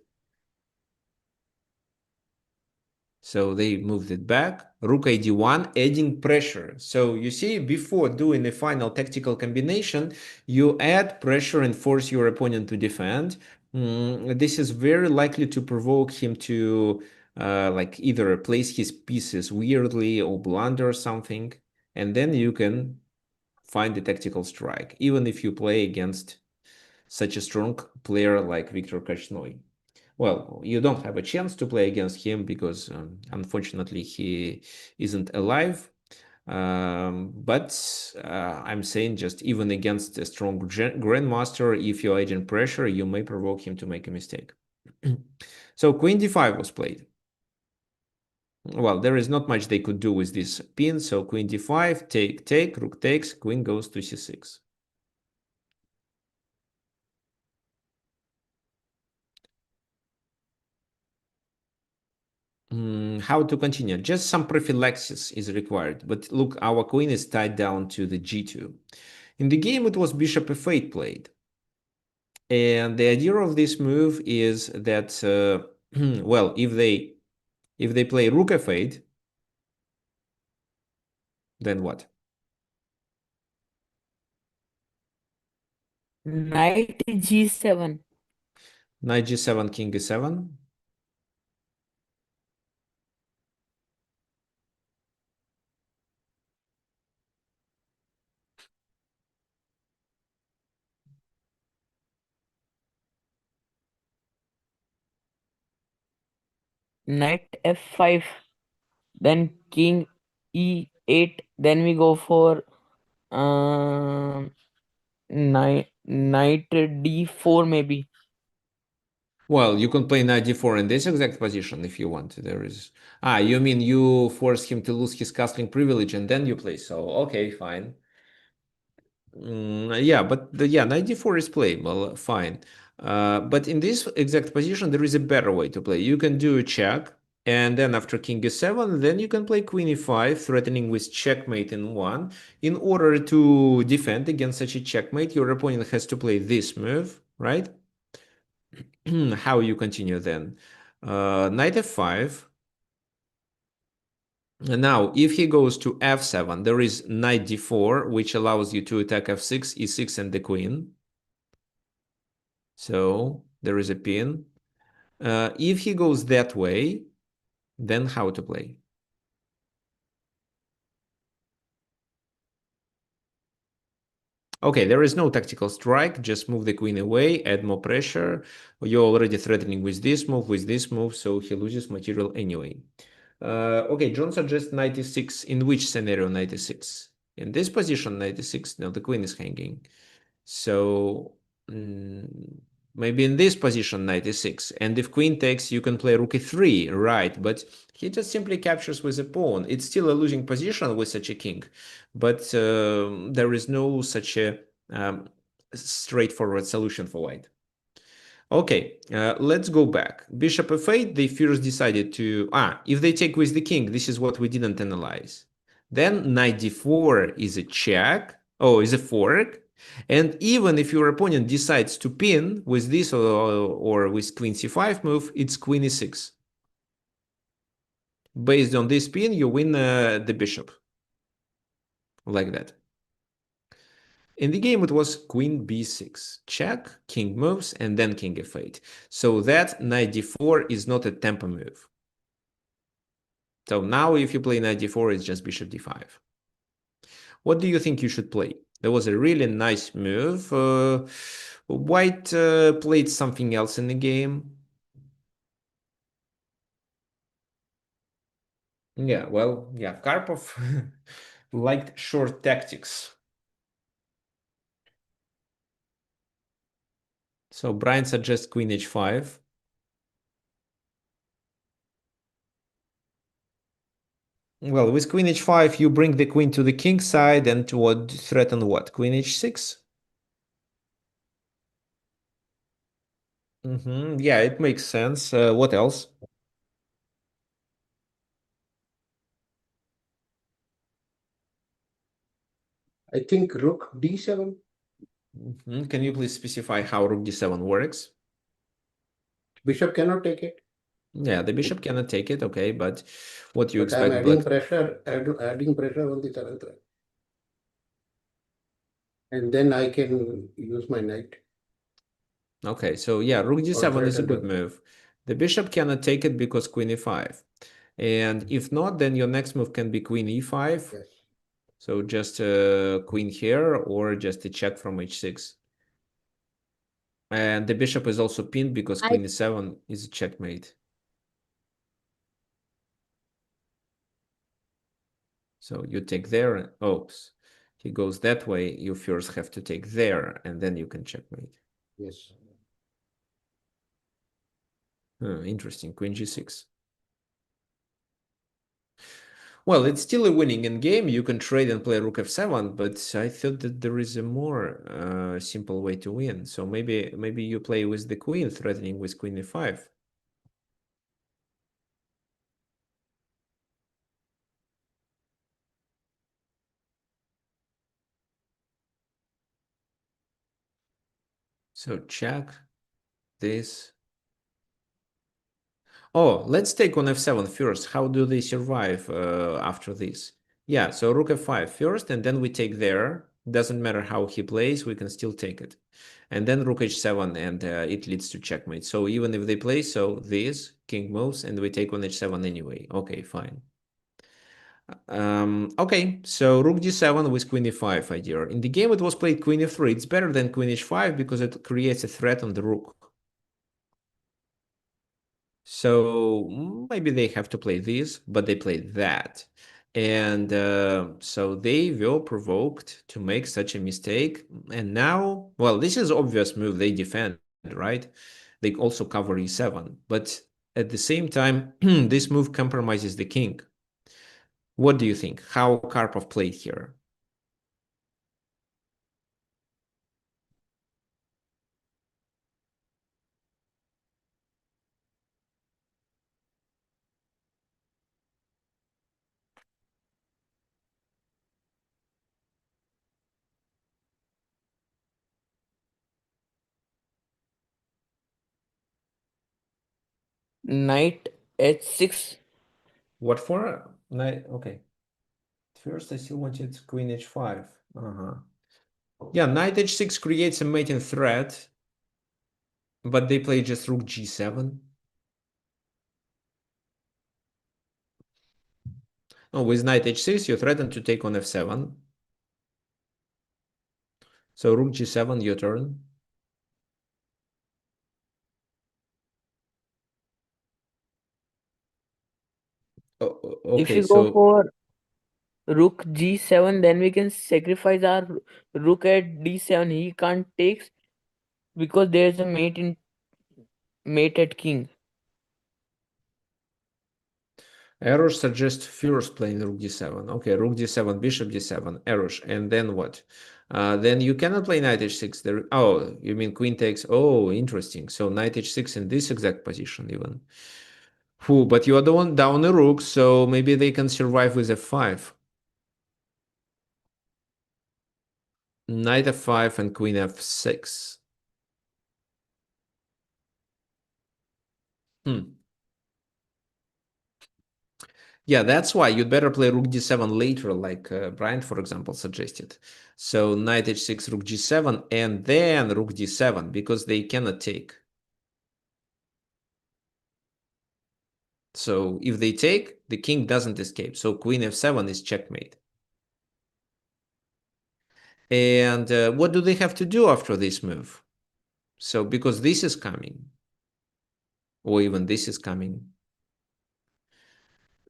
So they moved it back. Rook ad1, adding pressure. So you see, before doing the final tactical combination, you add pressure and force your opponent to defend. This is very likely to provoke him to like either place his pieces weirdly or blunder something. And then you can find the tactical strike, even if you play against such a strong player like Viktor Korchnoi. Well, you don't have a chance to play against him because unfortunately he isn't alive. But I'm saying just even against a strong grandmaster, if you're adding pressure, you may provoke him to make a mistake. So queen d5 was played. Well, there is not much they could do with this pin. So queen d5, take, rook takes, queen goes to c6. How to continue? Just some prophylaxis is required. But look, our queen is tied down to the g2. In the game, it was bishop f8 played. And the idea of this move is that, well, if they play rook f8, then what? Knight g7. Knight g7, king e7. knight f5, then king e8, then we go for knight d4 maybe. Well, you can play knight d4 in this exact position if you want. There is... Ah, you mean you force him to lose his castling privilege and then you play so. Okay, fine. Yeah, but yeah, knight d4 is playable, fine. But in this exact position, there is a better way to play. You can do a check, and then after king e7, then you can play queen e5, threatening with checkmate in one. In order to defend against such a checkmate, your opponent has to play this move, right? How you continue then? Knight f5. And now, if he goes to f7, there is knight d4, which allows you to attack f6, e6, and the queen. So there is a pin. If he goes that way, then how to play? Okay, there is no tactical strike. Just move the queen away, add more pressure. You're already threatening with this move, so he loses material anyway. Okay, John suggests 96. In which scenario 96? In this position, 96. No, the queen is hanging. So maybe in this position, 96. And if queen takes, you can play rook e3, right? But he just simply captures with a pawn. It's still a losing position with such a king, but there is no such a straightforward solution for white. Okay, let's go back. Bishop f8, they first decided to... if they take with the king, this is what we didn't analyze. Then knight d4 is a check. Oh, is a fork. And even if your opponent decides to pin with this or with queen c5 move, it's queen e6. Based on this pin, you win the bishop. Like that. In the game, it was queen b6, check, king moves, and then king f8. So that knight d4 is not a tempo move. So now if you play knight d4, it's just bishop d5. What do you think you should play? There was a really nice move. White played something else in the game. Yeah, well, yeah, Karpov liked short tactics. So Brian suggests queen h5. Well, with queen h5, you bring the queen to the king side and to what threaten what? Queen h6? Yeah, it makes sense. What else? I think rook d7. Can you please specify how rook d7 works? Bishop cannot take it. Yeah, the bishop cannot take it, okay, but what you But I'm expect adding black... pressure, adding pressure on the seventh rank. And then I can use my knight. Okay, so yeah, rook Or d7 is a threaten good him. move. The bishop cannot take it because queen e5. And if not, then your next move can be queen e5. Yes. So just queen here or just a check from h6. And the bishop is also pinned because queen e7 is a checkmate. So you take there, and oops, he goes that way. You first have to take there, and then you can checkmate. Yes. Interesting, queen g6. Well, it's still a winning in game. You can trade and play rook f7, but I thought that there is a more simple way to win. So maybe you play with the queen, threatening with queen e5. So check this. Oh, let's take on f7 first. How do they survive after this? Yeah, so rook f5 first, and then we take there. Doesn't matter how he plays, we can still take it. And then rook h7, and it leads to checkmate. So even if they play, so this, king moves, and we take on h7 anyway. Okay, fine. Okay, so rook d7 with queen e5 idea. In the game, it was played queen f3. It's better than queen h5 because it creates a threat on the rook. So maybe they have to play this, but they played that. And so they were provoked to make such a mistake. And now, well, this is obvious move. They defend, right? They also cover e7. But at the same time, this move compromises the king. What do you think? How Karpov played here? Knight h6. What for? Knight, okay. First, I still wanted queen h5. Yeah, knight h6 creates a mating threat, but they play just rook g7. Oh, with knight h6, you threaten to take on f7. So rook g7, your turn. If Okay, you go so for rook g7, then we can sacrifice our rook at d7. He can't take because there's a mate at king. Erosh suggests first playing rook d7. Okay, rook d7, bishop d7, Erosh, and then what? Then you cannot play knight h6. There. Oh, you mean queen takes? Oh, interesting. So knight h6 in this exact position even. But you are down a rook, so maybe they can survive with f5. Knight f5 and queen f6. Yeah, that's why you'd better play rook d7 later, like Brian, for example, suggested. So knight h6, rook g7, and then rook d7, because they cannot take. So if they take, the king doesn't escape. So queen f7 is checkmate. And what do they have to do after this move? So because this is coming, or even this is coming,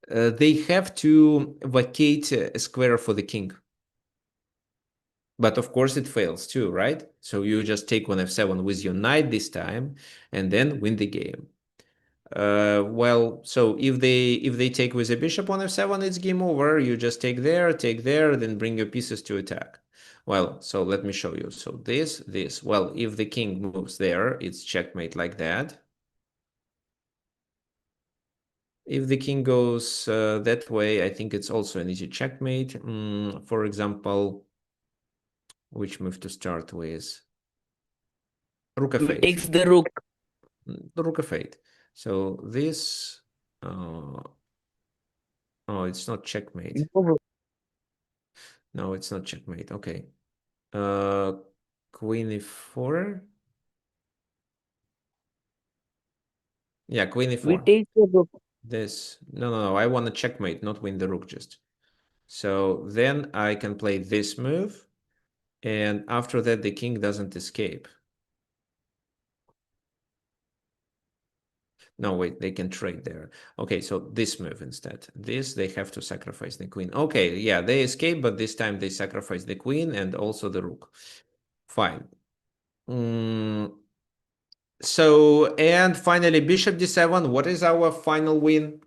they have to vacate a square for the king. But of course it fails too, right? So you just take on f7 with your knight this time, and then win the game. Well, so if they take with a bishop on f7, it's game over. You just take there, then bring your pieces to attack. Well, so let me show you. So this. Well, if the king moves there, it's checkmate like that. If the king goes that way, I think it's also an easy checkmate. For example, which move to start with? Rook We f8. takes the rook. Rook f8. So this, oh, it's not checkmate. No, it's not checkmate. Okay. Queen e4. Yeah, queen We e4. take the rook. This, no. I want to checkmate, not win the rook just. So then I can play this move. And after that, the king doesn't escape. No, wait, they can trade there. Okay, so this move instead. This, they have to sacrifice the queen. Okay, yeah, they escape, but this time they sacrifice the queen and also the rook. Fine. So, and finally, bishop d7. What is our final win?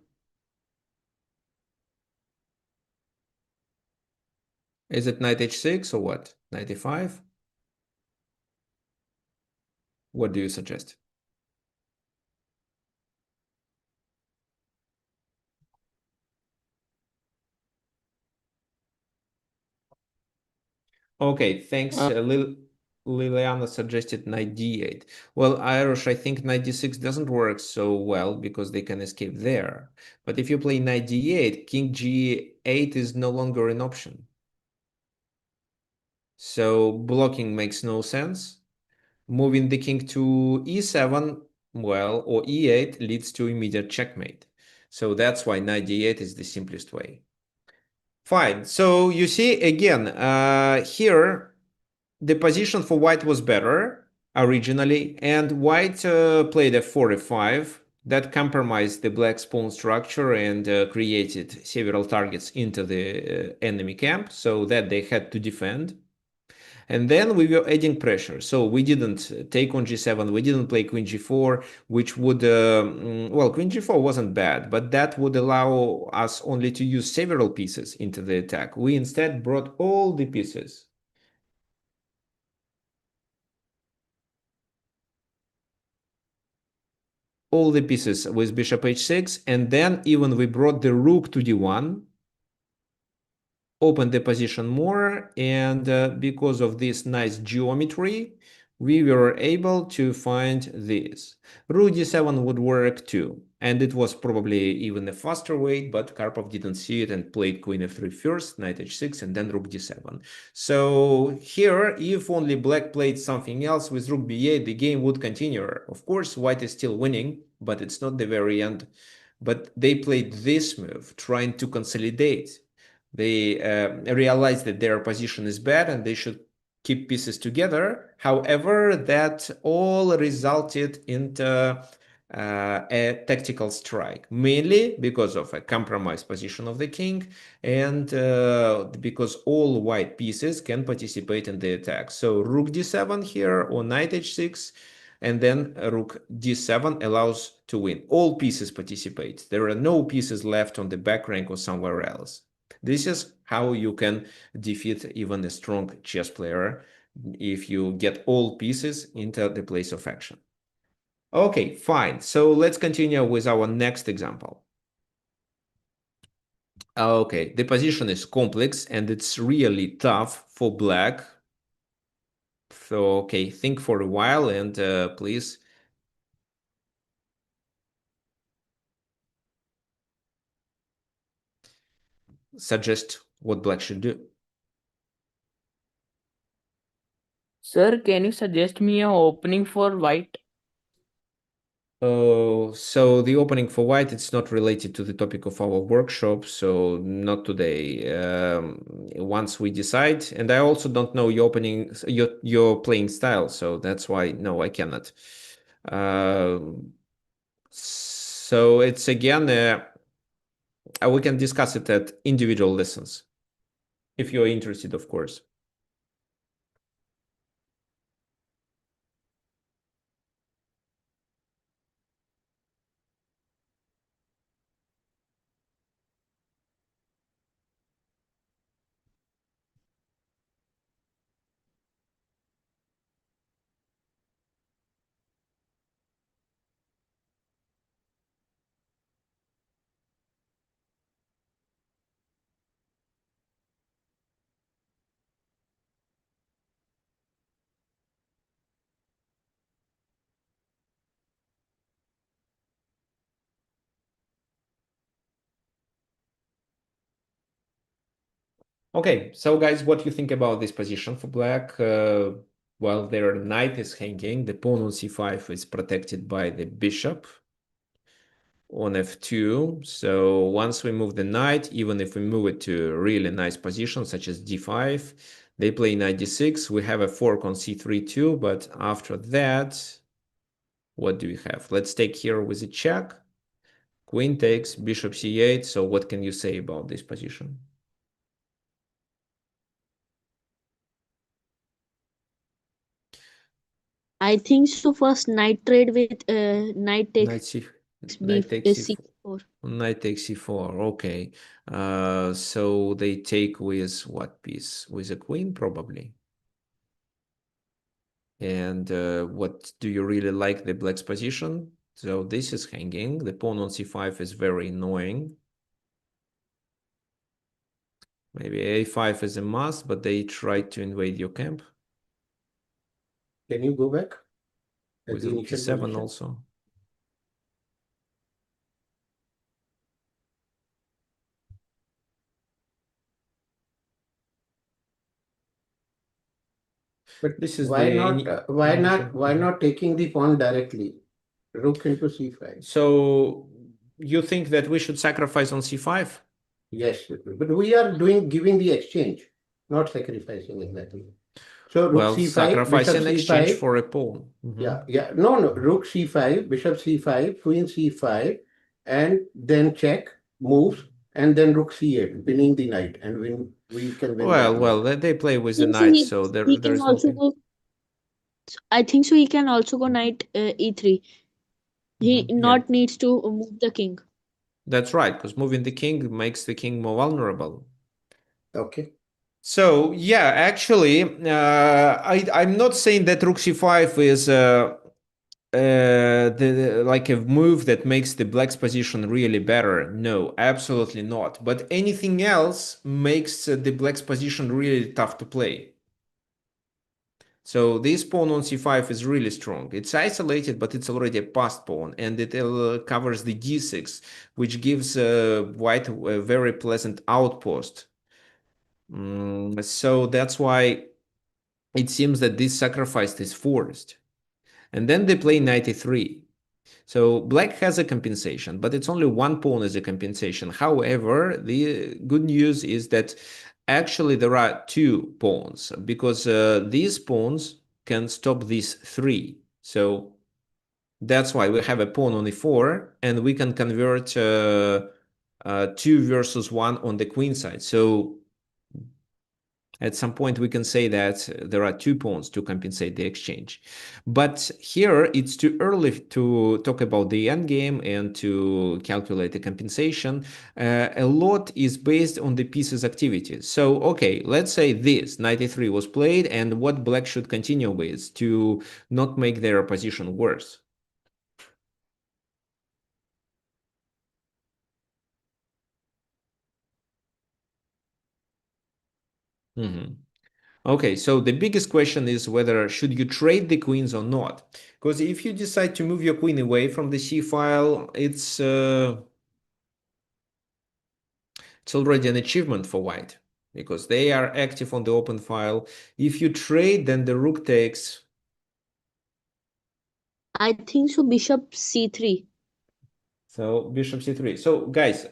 Is it knight h6 or what? Knight e5? What do you suggest? Okay, thanks. Liliana suggested knight d8. Well, Irish, I think knight d6 doesn't work so well because they can escape there. But if you play knight d8, king g8 is no longer an option. So blocking makes no sense. Moving the king to e7, well, or e8 leads to immediate checkmate. So that's why knight d8 is the simplest way. Fine. So you see, again, here, the position for white was better originally, and white played f4, f5 That compromised the black's pawn structure and created several targets into the enemy camp so that they had to defend. And then we were adding pressure. So we didn't take on g7, we didn't play queen g4, which would, well, queen g4 wasn't bad, but that would allow us only to use several pieces into the attack. We instead brought all the pieces. All the pieces with bishop h6, and then even we brought the rook to d1, opened the position more, and because of this nice geometry, we were able to find this. Rook d7 would work too, and it was probably even a faster way, but Karpov didn't see it and played queen f3 first, knight h6, and then rook d7. So here, if only black played something else with rook b8, the game would continue. Of course, white is still winning, but it's not the very end. But they played this move, trying to consolidate. They realize that their position is bad and they should keep pieces together. However, that all resulted into a tactical strike, mainly because of a compromised position of the king and because all white pieces can participate in the attack. So rook d7 here or knight h6, and then rook d7 allows to win. All pieces participate. There are no pieces left on the back rank or somewhere else. This is how you can defeat even a strong chess player if you get all pieces into the place of action. Okay, fine. So let's continue with our next example. Okay, the position is complex and it's really tough for black. So, okay, think for a while and please suggest what black should do. Sir, can you suggest me an opening for white? Oh, so the opening for white, it's not related to the topic of our workshop, so not today. Once we decide, and I also don't know your opening, your playing style, so that's why no, I cannot. So it's again, we can discuss it at individual lessons, if you're interested, of course. Okay, so guys, what do you think about this position for black? Well, their knight is hanging, the pawn on c5 is protected by the bishop on f2. So once we move the knight, even if we move it to a really nice position, such as d5, they play knight d6. We have a fork on c3 too, but after that, what do we have? Let's take here with a check. Queen takes, bishop c8. So what can you say about this position? I think so. First knight trade with knight takes Knight takes c4. Knight takes c4. Okay. So they take with what piece? With a queen, probably. And what do you really like the black's position? So this is hanging. The pawn on c5 is very annoying. Maybe a5 is a must, but they tried to invade your camp. Can you go back? With rook d7 also. But this is why the not taking the pawn directly? Rook into c5. So you think that we should sacrifice on c5? Yes, but we are giving the exchange, not sacrificing exactly. So rook Well, c5, sacrifice bishop in exchange c5. for a pawn. Yeah, yeah. No. Rook c5, bishop c5, queen c5, and then check, moves, and then rook c8, winning the knight, and we can win that Well, move. they play with the think so knight, so he there can is also nothing. go. I think so he can also go knight e3. He Yeah, not needs to move the king. that's right, because moving the king makes the king more vulnerable. Okay. So yeah, actually, I'm not saying that rook c5 is like a move that makes the black's position really better. No, absolutely not. But anything else makes the black's position really tough to play. So this pawn on c5 is really strong. It's isolated, but it's already a passed pawn, and it covers the d6, which gives white a very pleasant outpost. So that's why it seems that this sacrifice is forced. And then they play knight e3. So black has a compensation, but it's only one pawn as a compensation. However, the good news is that actually there are two pawns, because these pawns can stop these three. So that's why we have a pawn on e4, and we can convert 2 versus 1 on the queen side. So at some point, we can say that there are two pawns to compensate the exchange. But here, it's too early to talk about the endgame and to calculate the compensation. A lot is based on the piece's activities. So, okay, let's say this, knight e3 was played, and what black should continue with to not make their position worse. Okay, so the biggest question is whether should you trade the queens or not? Because if you decide to move your queen away from the c file, it's already an achievement for white, because they are active on the open file. If you trade, then the rook takes. I think so. Bishop c3. So bishop c3. So guys,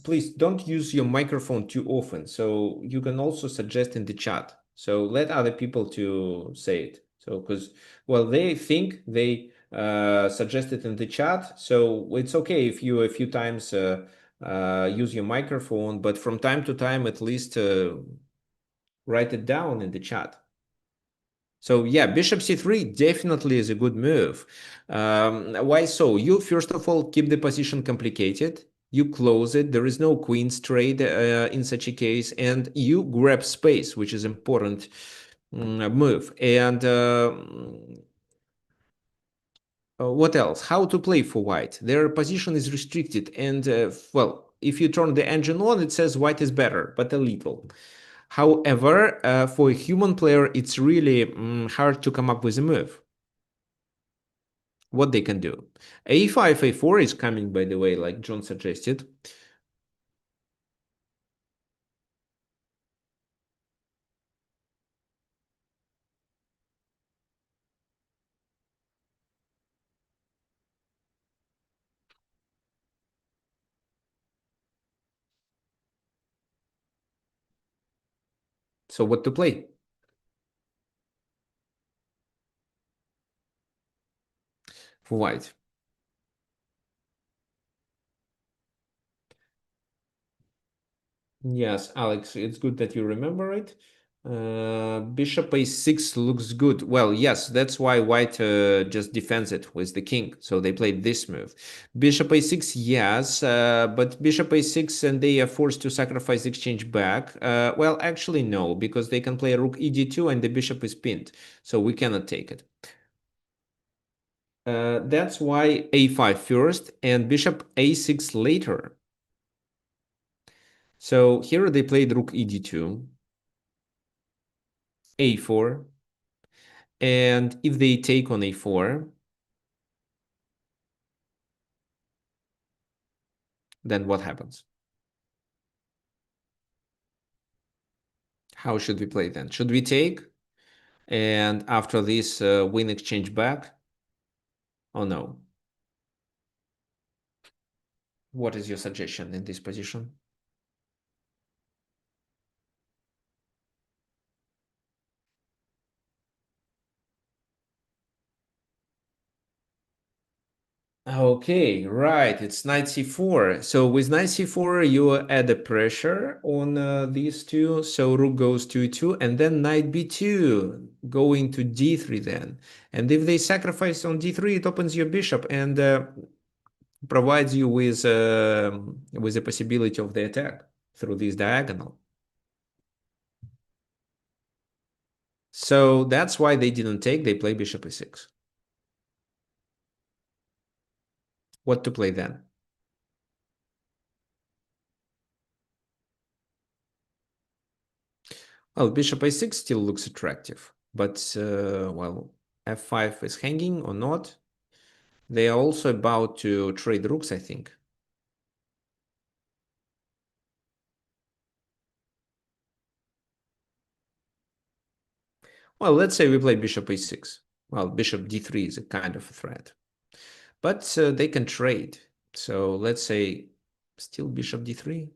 please don't use your microphone too often. So you can also suggest in the chat. So let other people to say it. So because, well, they think they suggested in the chat. So it's okay if you a few times use your microphone, but from time to time, at least write it down in the chat. So yeah, bishop c3 definitely is a good move. Why so? You first of all keep the position complicated. You close it. There is no queen's trade in such a case, and you grab space, which is important move. And what else? How to play for white? Their position is restricted, and well, if you turn the engine on, it says white is better, but a little. However, for a human player, it's really hard to come up with a move. What they can do. A5, A4 is coming, by the way, like John suggested. So what to play? For white. Yes, Alex, it's good that you remember it. Bishop a6 looks good. Well, yes, that's why white just defends it with the king. So they played this move. Bishop a6, yes, but bishop a6 and they are forced to sacrifice exchange back. Well, actually, no, because they can play rook ed2 and the bishop is pinned. So we cannot take it. That's why a5 first and bishop a6 later. So here they played rook ed2, a4, and if they take on a4, then what happens? How should we play then? Should we take and after this win exchange back? Oh no. What is your suggestion in this position? Okay, right. It's knight c4. So with knight c4, you add a pressure on these two. So rook goes to e2, and then knight b2, going to d3 then. And if they sacrifice on d3, it opens your bishop and provides you with the possibility of the attack through this diagonal. So that's why they didn't take. They play bishop e6. What to play then? Well, bishop a6 still looks attractive, but well, f5 is hanging or not. They are also about to trade rooks, I think. Well, let's say we play bishop a6. Well, bishop d3 is a kind of a threat, but they can trade. So let's say still bishop d3.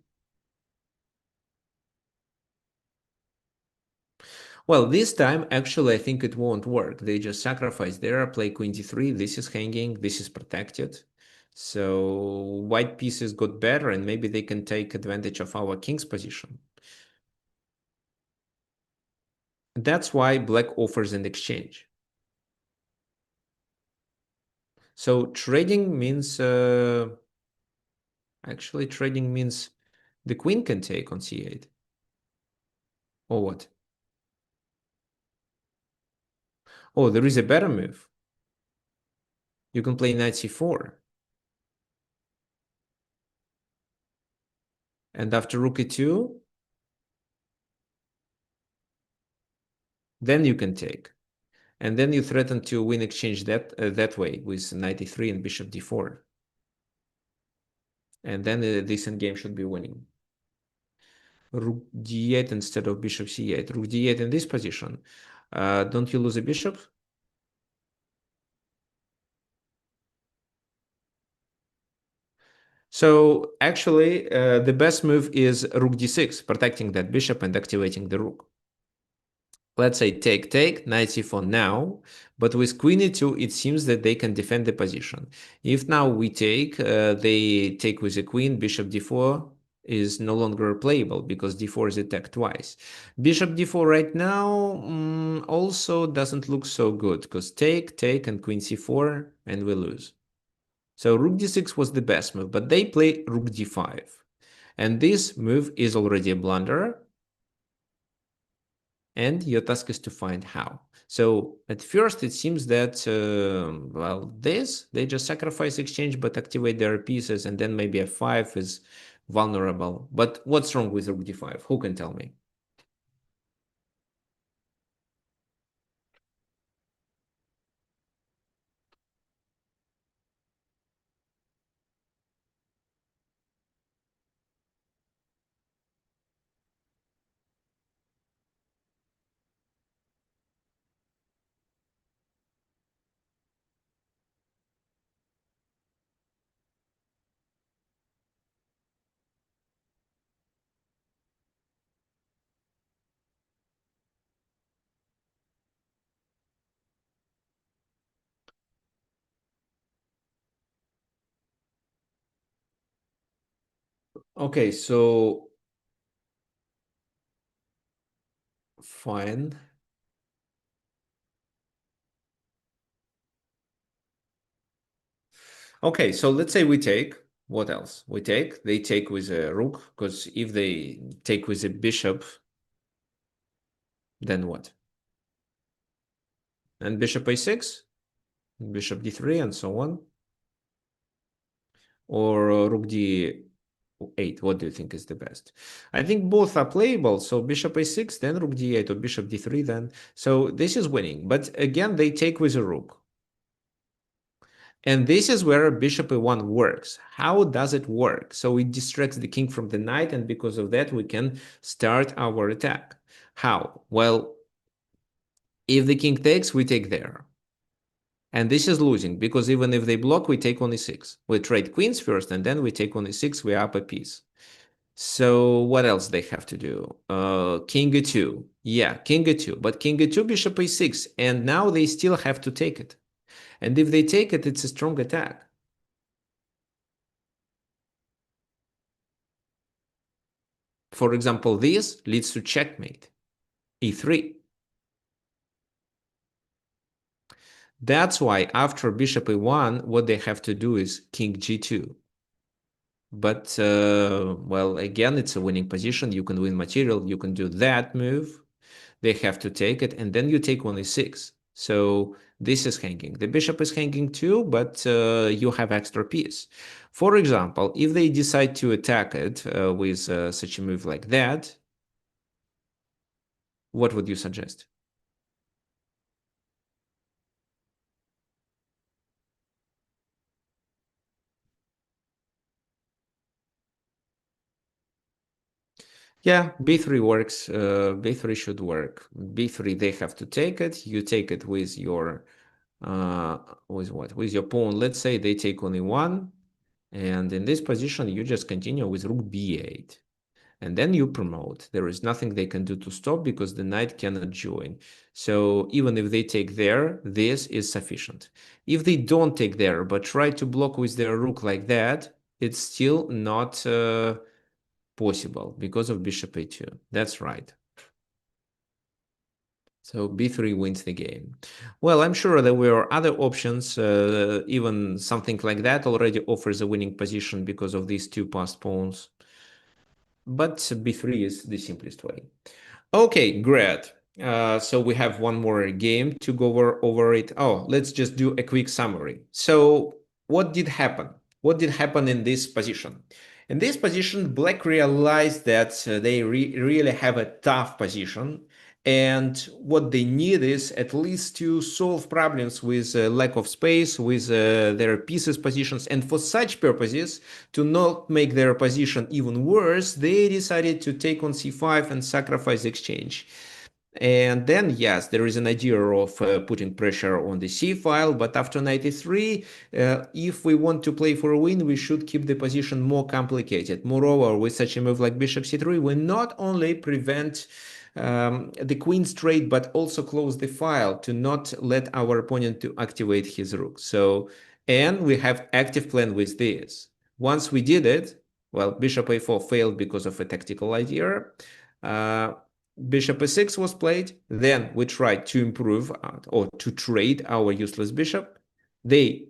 Well, this time, actually, I think it won't work. They just sacrifice there, play queen d3. This is hanging, this is protected. So white pieces got better, and maybe they can take advantage of our king's position. That's why black offers an exchange. So trading means, actually trading means the queen can take on c8. Or what? Oh, there is a better move. You can play knight c4. And after rook e2, then you can take. And then you threaten to win exchange that way with knight e3 and bishop d4. And then this endgame should be winning. Rook d8 instead of bishop c8. Rook d8 in this position. Don't you lose a bishop? So actually, the best move is rook d6, protecting that bishop and activating the rook. Let's say take, knight c4 now, but with queen e2, it seems that they can defend the position. If now we take, they take with the queen, bishop d4 is no longer playable because d4 is attacked twice. Bishop d4 right now also doesn't look so good because take, and queen c4, and we lose. So rook d6 was the best move, but they play rook d5. And this move is already a blunder. And your task is to find how. So at first it seems that, well, they just sacrifice exchange but activate their pieces, and then maybe f5 is vulnerable. But what's wrong with rook d5? Who can tell me? Okay, so fine. Okay, so let's say we take. What else? We take. They take with a rook, because if they take with a bishop, then what? And bishop a6, bishop d3, and so on. Or rook d8. What do you think is the best? I think both are playable. So bishop a6, then rook d8, or bishop d3 then. So this is winning. But again, they take with a rook. And this is where bishop a1 works. How does it work? So it distracts the king from the knight, and because of that, we can start our attack. How? Well, if the king takes, we take there. And this is losing, because even if they block, we take on e6. We trade queens first, and then we take on e6, we up a piece. So what else they have to do? King e2. Yeah, king e2. But king e2, bishop a6. And now they still have to take it. And if they take it, it's a strong attack. For example, this leads to checkmate, e3. That's why after bishop e1, what they have to do is king g2. But, well, again, it's a winning position. You can win material. You can do that move. They have to take it, and then you take on e6. So this is hanging. The bishop is hanging too, but you have extra piece. For example, if they decide to attack it with such a move like that, what would you suggest? Yeah, b3 works. B3 should work. B3, they have to take it. You take it with your with what? With your pawn. Let's say they take only one, and in this position you just continue with rook b8, and then you promote. There is nothing they can do to stop because the knight cannot join. So even if they take there, this is sufficient. If they don't take there but try to block with their rook like that, it's still not possible because of bishop a2. That's right. So b3 wins the game. Well, I'm sure there were other options. Even something like that already offers a winning position because of these two passed pawns. But b3 is the simplest way. Okay, great. So we have one more game to go over it. Oh, let's just do a quick summary. So what did happen? What did happen in this position? In this position, Black realized that they really have a tough position, and what they need is at least to solve problems with lack of space, with their pieces positions, and for such purposes, to not make their position even worse, they decided to take on c5 and sacrifice exchange. And then, yes, there is an idea of putting pressure on the c file, but after knight e3, if we want to play for a win, we should keep the position more complicated. Moreover, with such a move like bishop c3, we not only prevent the queen straight, but also close the file to not let our opponent to activate his rook. So, and we have active plan with this. Once we did it, well, bishop a4 failed because of a tactical idea. Bishop e6 was played. Then we tried to improve or to trade our useless bishop. They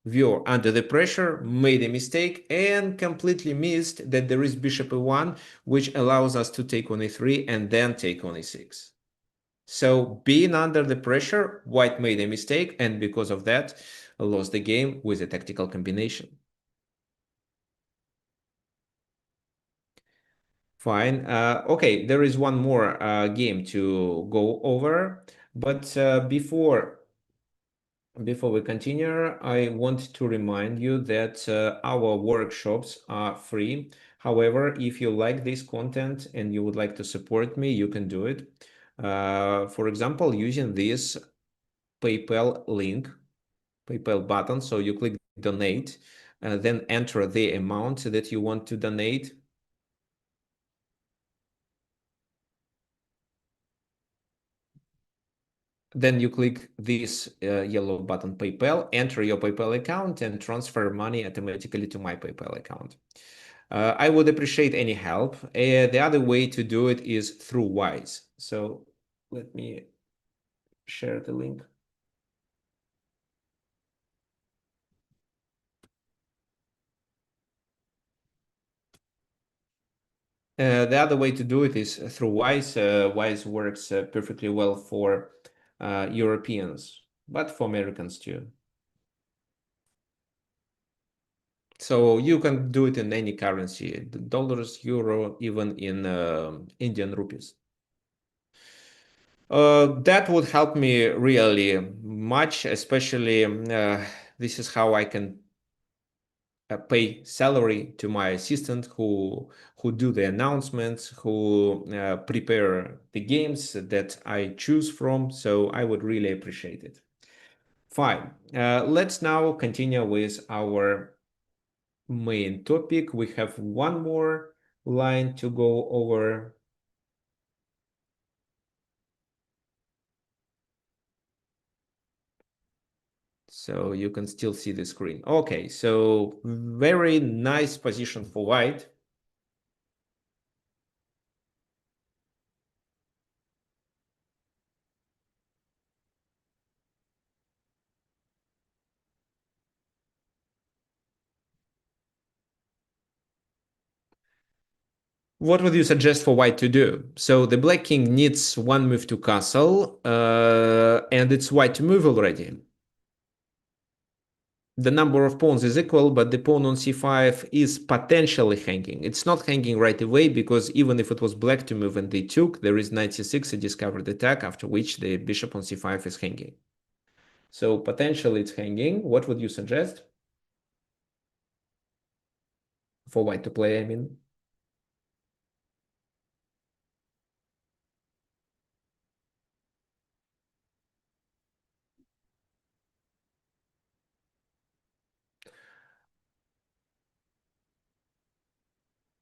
were under the pressure, made a mistake, and completely missed that there is bishop e1, which allows us to take on e3 and then take on e6. So being under the pressure, White made a mistake, and because of that, lost the game with a tactical combination. Fine. Okay, there is one more game to go over, but before we continue, I want to remind you that our workshops are free. However, if you like this content and you would like to support me, you can do it. For example, using this PayPal link, PayPal button. So you click donate, then enter the amount that you want to donate. Then you click this yellow button PayPal, enter your PayPal account, and transfer money automatically to my PayPal account. I would appreciate any help. The other way to do it is through Wise. So let me share the link. The other way to do it is through Wise. Wise works perfectly well for Europeans, but for Americans too. So you can do it in any currency, dollars, euro, even in Indian rupees. That would help me really much, especially this is how I can pay salary to my assistant who do the announcements, who prepare the games that I choose from. So I would really appreciate it. Fine. Let's now continue with our main topic. We have one more line to go over. So you can still see the screen. Okay, so very nice position for White. what would you suggest for white to do? So the black king needs one move to castle, and it's white to move already. The number of pawns is equal, but the pawn on c5 is potentially hanging. It's not hanging right away, because even if it was black to move and they took, there is knight c6, a discovered attack, after which the bishop on c5 is hanging. So potentially it's hanging. What would you suggest for white to play, I mean?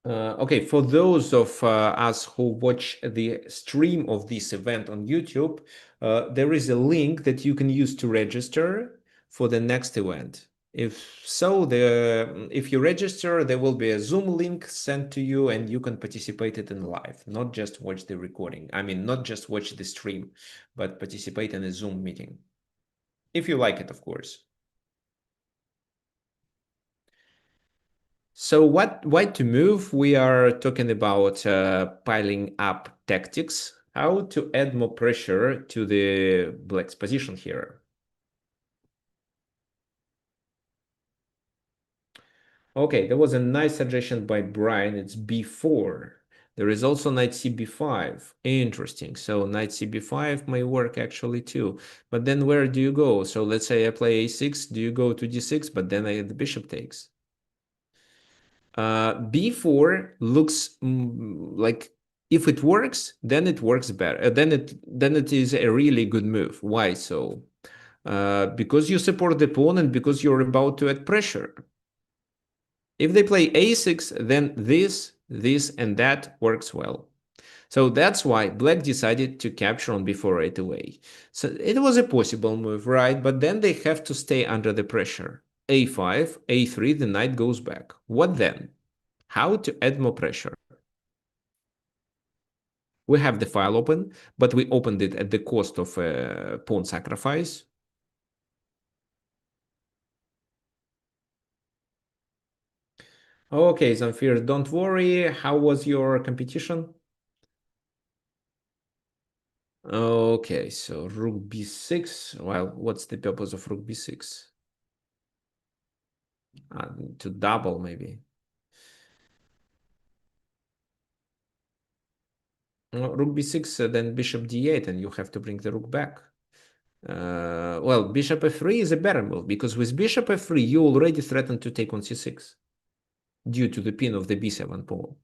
Okay, for those of us who watch the stream of this event on YouTube, there is a link that you can use to register for the next event. If so, if you register, there will be a Zoom link sent to you, and you can participate it in live, not just watch the recording. I mean, not just watch the stream, but participate in a Zoom meeting. If you like it, of course. So white to move, we are talking about piling up tactics, how to add more pressure to the black's position here. Okay, there was a nice suggestion by Brian, it's b4. There is also knight cb5, interesting. So knight cb5 may work actually too, but then where do you go? So let's say I play a6, do you go to d6, but then the bishop takes? b4 looks like if it works, then it works better. Then it is a really good move. Why so? Because you support the pawn and because you're about to add pressure. If they play a6, then this, and that works well. So that's why black decided to capture on b4 right away. So it was a possible move, right? But then they have to stay under the pressure. a5, a3, the knight goes back. What then? How to add more pressure? We have the file open, but we opened it at the cost of pawn sacrifice. Okay, Zamfir, don't worry. How was your competition? Okay, so rook b6. Well, what's the purpose of rook b6? To double, maybe. Rook b6, then bishop d8, and you have to bring the rook back. Well, bishop f3 is a better move, because with bishop f3, you already threatened to take on c6 due to the pin of the b7 pawn.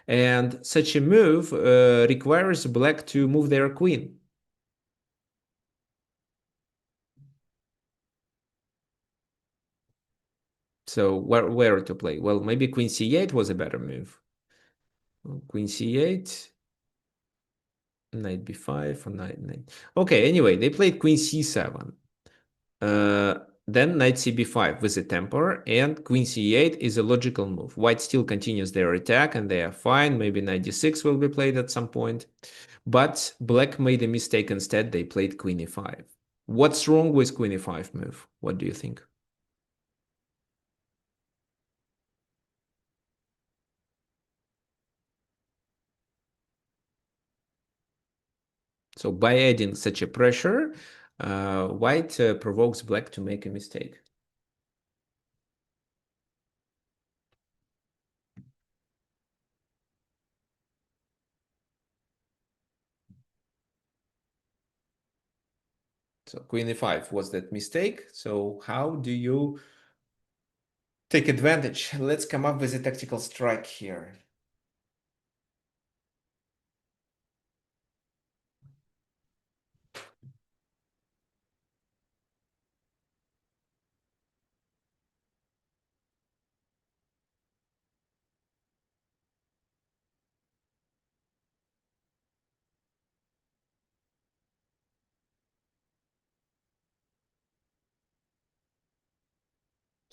And such a move requires black to move their queen. So where to play? Well, maybe queen c8 was a better move. Queen c8, knight b5, or knight. Okay, anyway, they played queen c7. Then knight cb5 with a temper, and queen c8 is a logical move. White still continues their attack, and they are fine. Maybe knight d6 will be played at some point. But black made a mistake instead. They played queen e5. What's wrong with queen e5 move? What do you think? So by adding such a pressure, white provokes black to make a mistake. So queen e5 was that mistake. So how do you take advantage? Let's come up with a tactical strike here.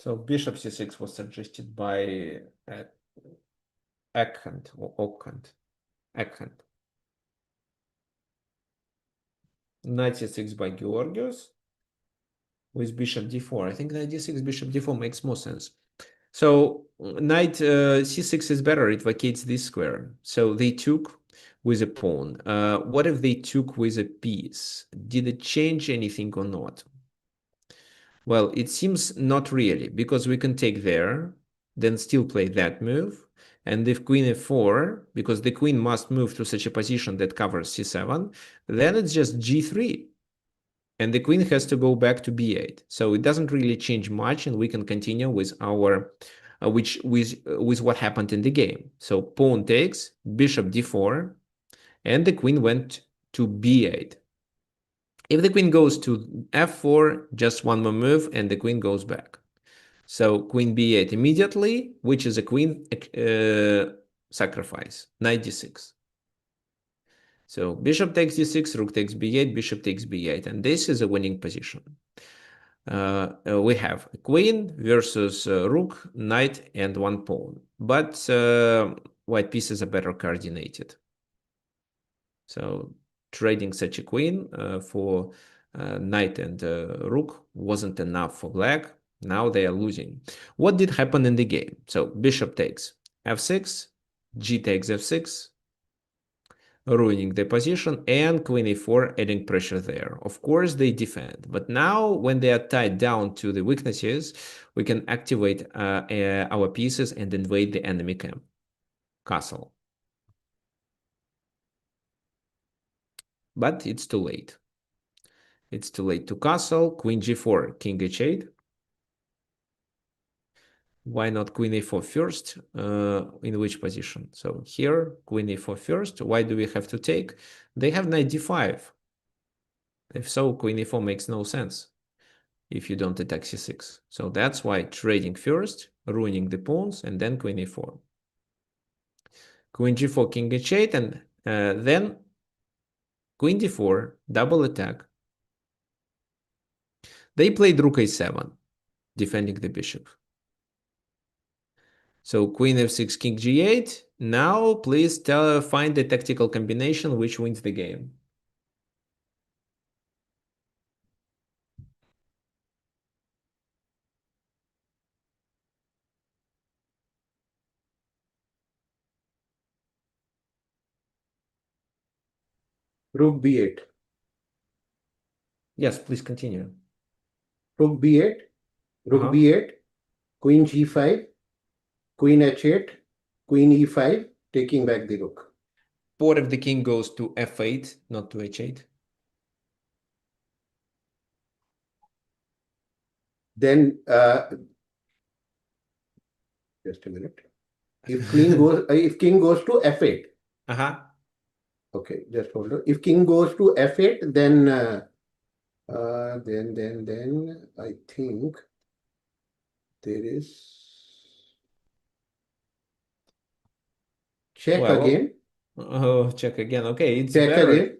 So bishop c6 was suggested by Ekhand or Okhand. Ekhand. Knight c6 by Georgios with bishop d4. I think knight d6, bishop d4 makes more sense. So knight c6 is better. It vacates this square. So they took with a pawn. What if they took with a piece? Did it change anything or not? Well, it seems not really, because we can take there, then still play that move. And if queen f4, because the queen must move to such a position that covers c7, then it's just g3. And the queen has to go back to b8. So it doesn't really change much, and we can continue with our with what happened in the game. So pawn takes, bishop d4, and the queen went to b8. If the queen goes to f4, just one more move, and the queen goes back. So queen b8 immediately, which is a queen sacrifice, knight d6. So bishop takes d6, rook takes b8, bishop takes b8, and this is a winning position. We have a queen versus rook, knight, and one pawn. But white pieces are better coordinated. So trading such a queen for knight and rook wasn't enough for black. Now they are losing. What did happen in the game? So bishop takes f6, g takes f6, ruining the position, and queen e4, adding pressure there. Of course, they defend. But now, when they are tied down to the weaknesses, we can activate our pieces and invade the enemy camp. Castle. But it's too late. It's too late to castle. Queen g4, king h8. Why not queen a4 first? In which position? So here, queen a4 first. Why do we have to take? They have knight d5. If so, queen a4 makes no sense if you don't attack c6. So that's why trading first, ruining the pawns, and then queen a4. Queen g4, king h8, and then queen d4, double attack. They played rook a7, defending the bishop. So queen f6, king g8. Now please find the tactical combination which wins the game. Rook b8. Yes, please continue. Rook b8, rook b8, queen g5, queen h8, queen e5, taking back the rook. What if the king goes to f8, not to h8? Then, just a minute. If king goes to f8. Okay, just hold on. If king goes to f8, then I think there is check again. Oh, check again. Okay, it's check better. again.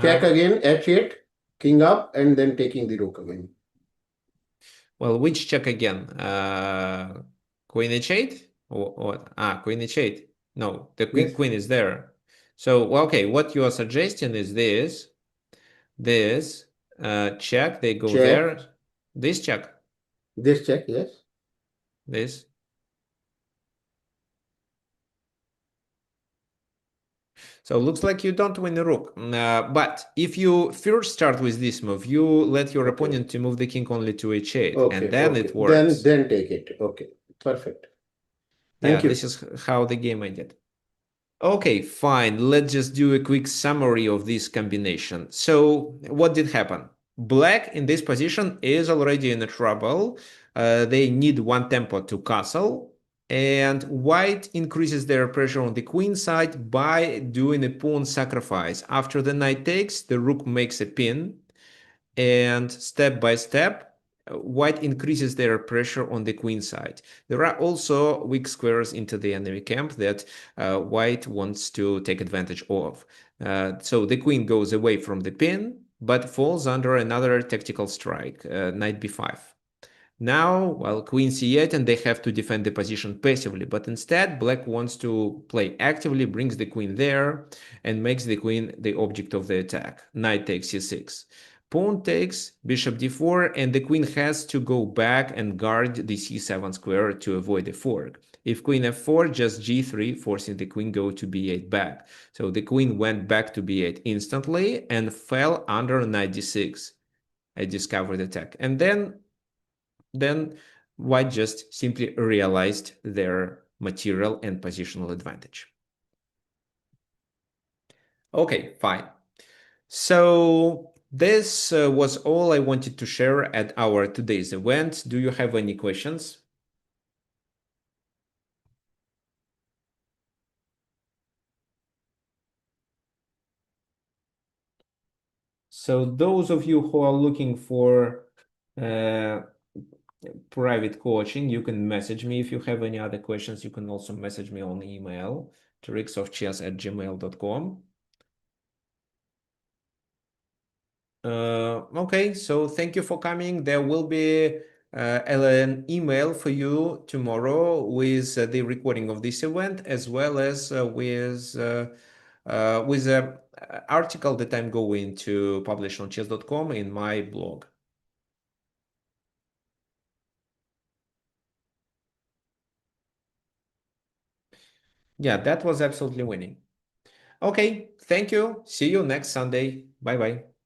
Check again, h8, king up, and then taking the rook again. Well, which check again? Queen h8? Or what? Queen h8. No, the queen is there. So, okay, what you are suggesting is this check, they go there. This check. This check, yes. This. So looks like you don't win the rook. But if you first start with this move, you let your opponent to move the king only to h8, and then it works. Then take it. Okay, perfect. Thank you. This is how the game ended. Okay, fine. Let's just do a quick summary of this combination. So what did happen? Black in this position is already in trouble. They need one tempo to castle. And white increases their pressure on the queen side by doing a pawn sacrifice. After the knight takes, the rook makes a pin. And step by step, white increases their pressure on the queen side. There are also weak squares into the enemy camp that white wants to take advantage of. So the queen goes away from the pin, but falls under another tactical strike, knight b5. Now, well, queen c8, and they have to defend the position passively, but instead black wants to play actively, brings the queen there, and makes the queen the object of the attack. Knight takes c6. pawn takes, bishop d4, and the queen has to go back and guard the c7 square to avoid a fork. If queen f4, just g3, forcing the queen go to b8 back. So the queen went back to b8 instantly and fell under knight d6. I discovered attack. And then white just simply realized their material and positional advantage. Okay, fine. So this was all I wanted to share at our today's event. Do you have any questions? So those of you who are looking for private coaching, you can message me. If you have any other questions, you can also message me on email, tricksofchess@gmail.com. Okay, so thank you for coming. There will be an email for you tomorrow with the recording of this event, as well as with an article that I'm going to publish on chess.com in my blog. Yeah, that was absolutely winning. Okay, thank you. See you next Sunday. Bye-bye.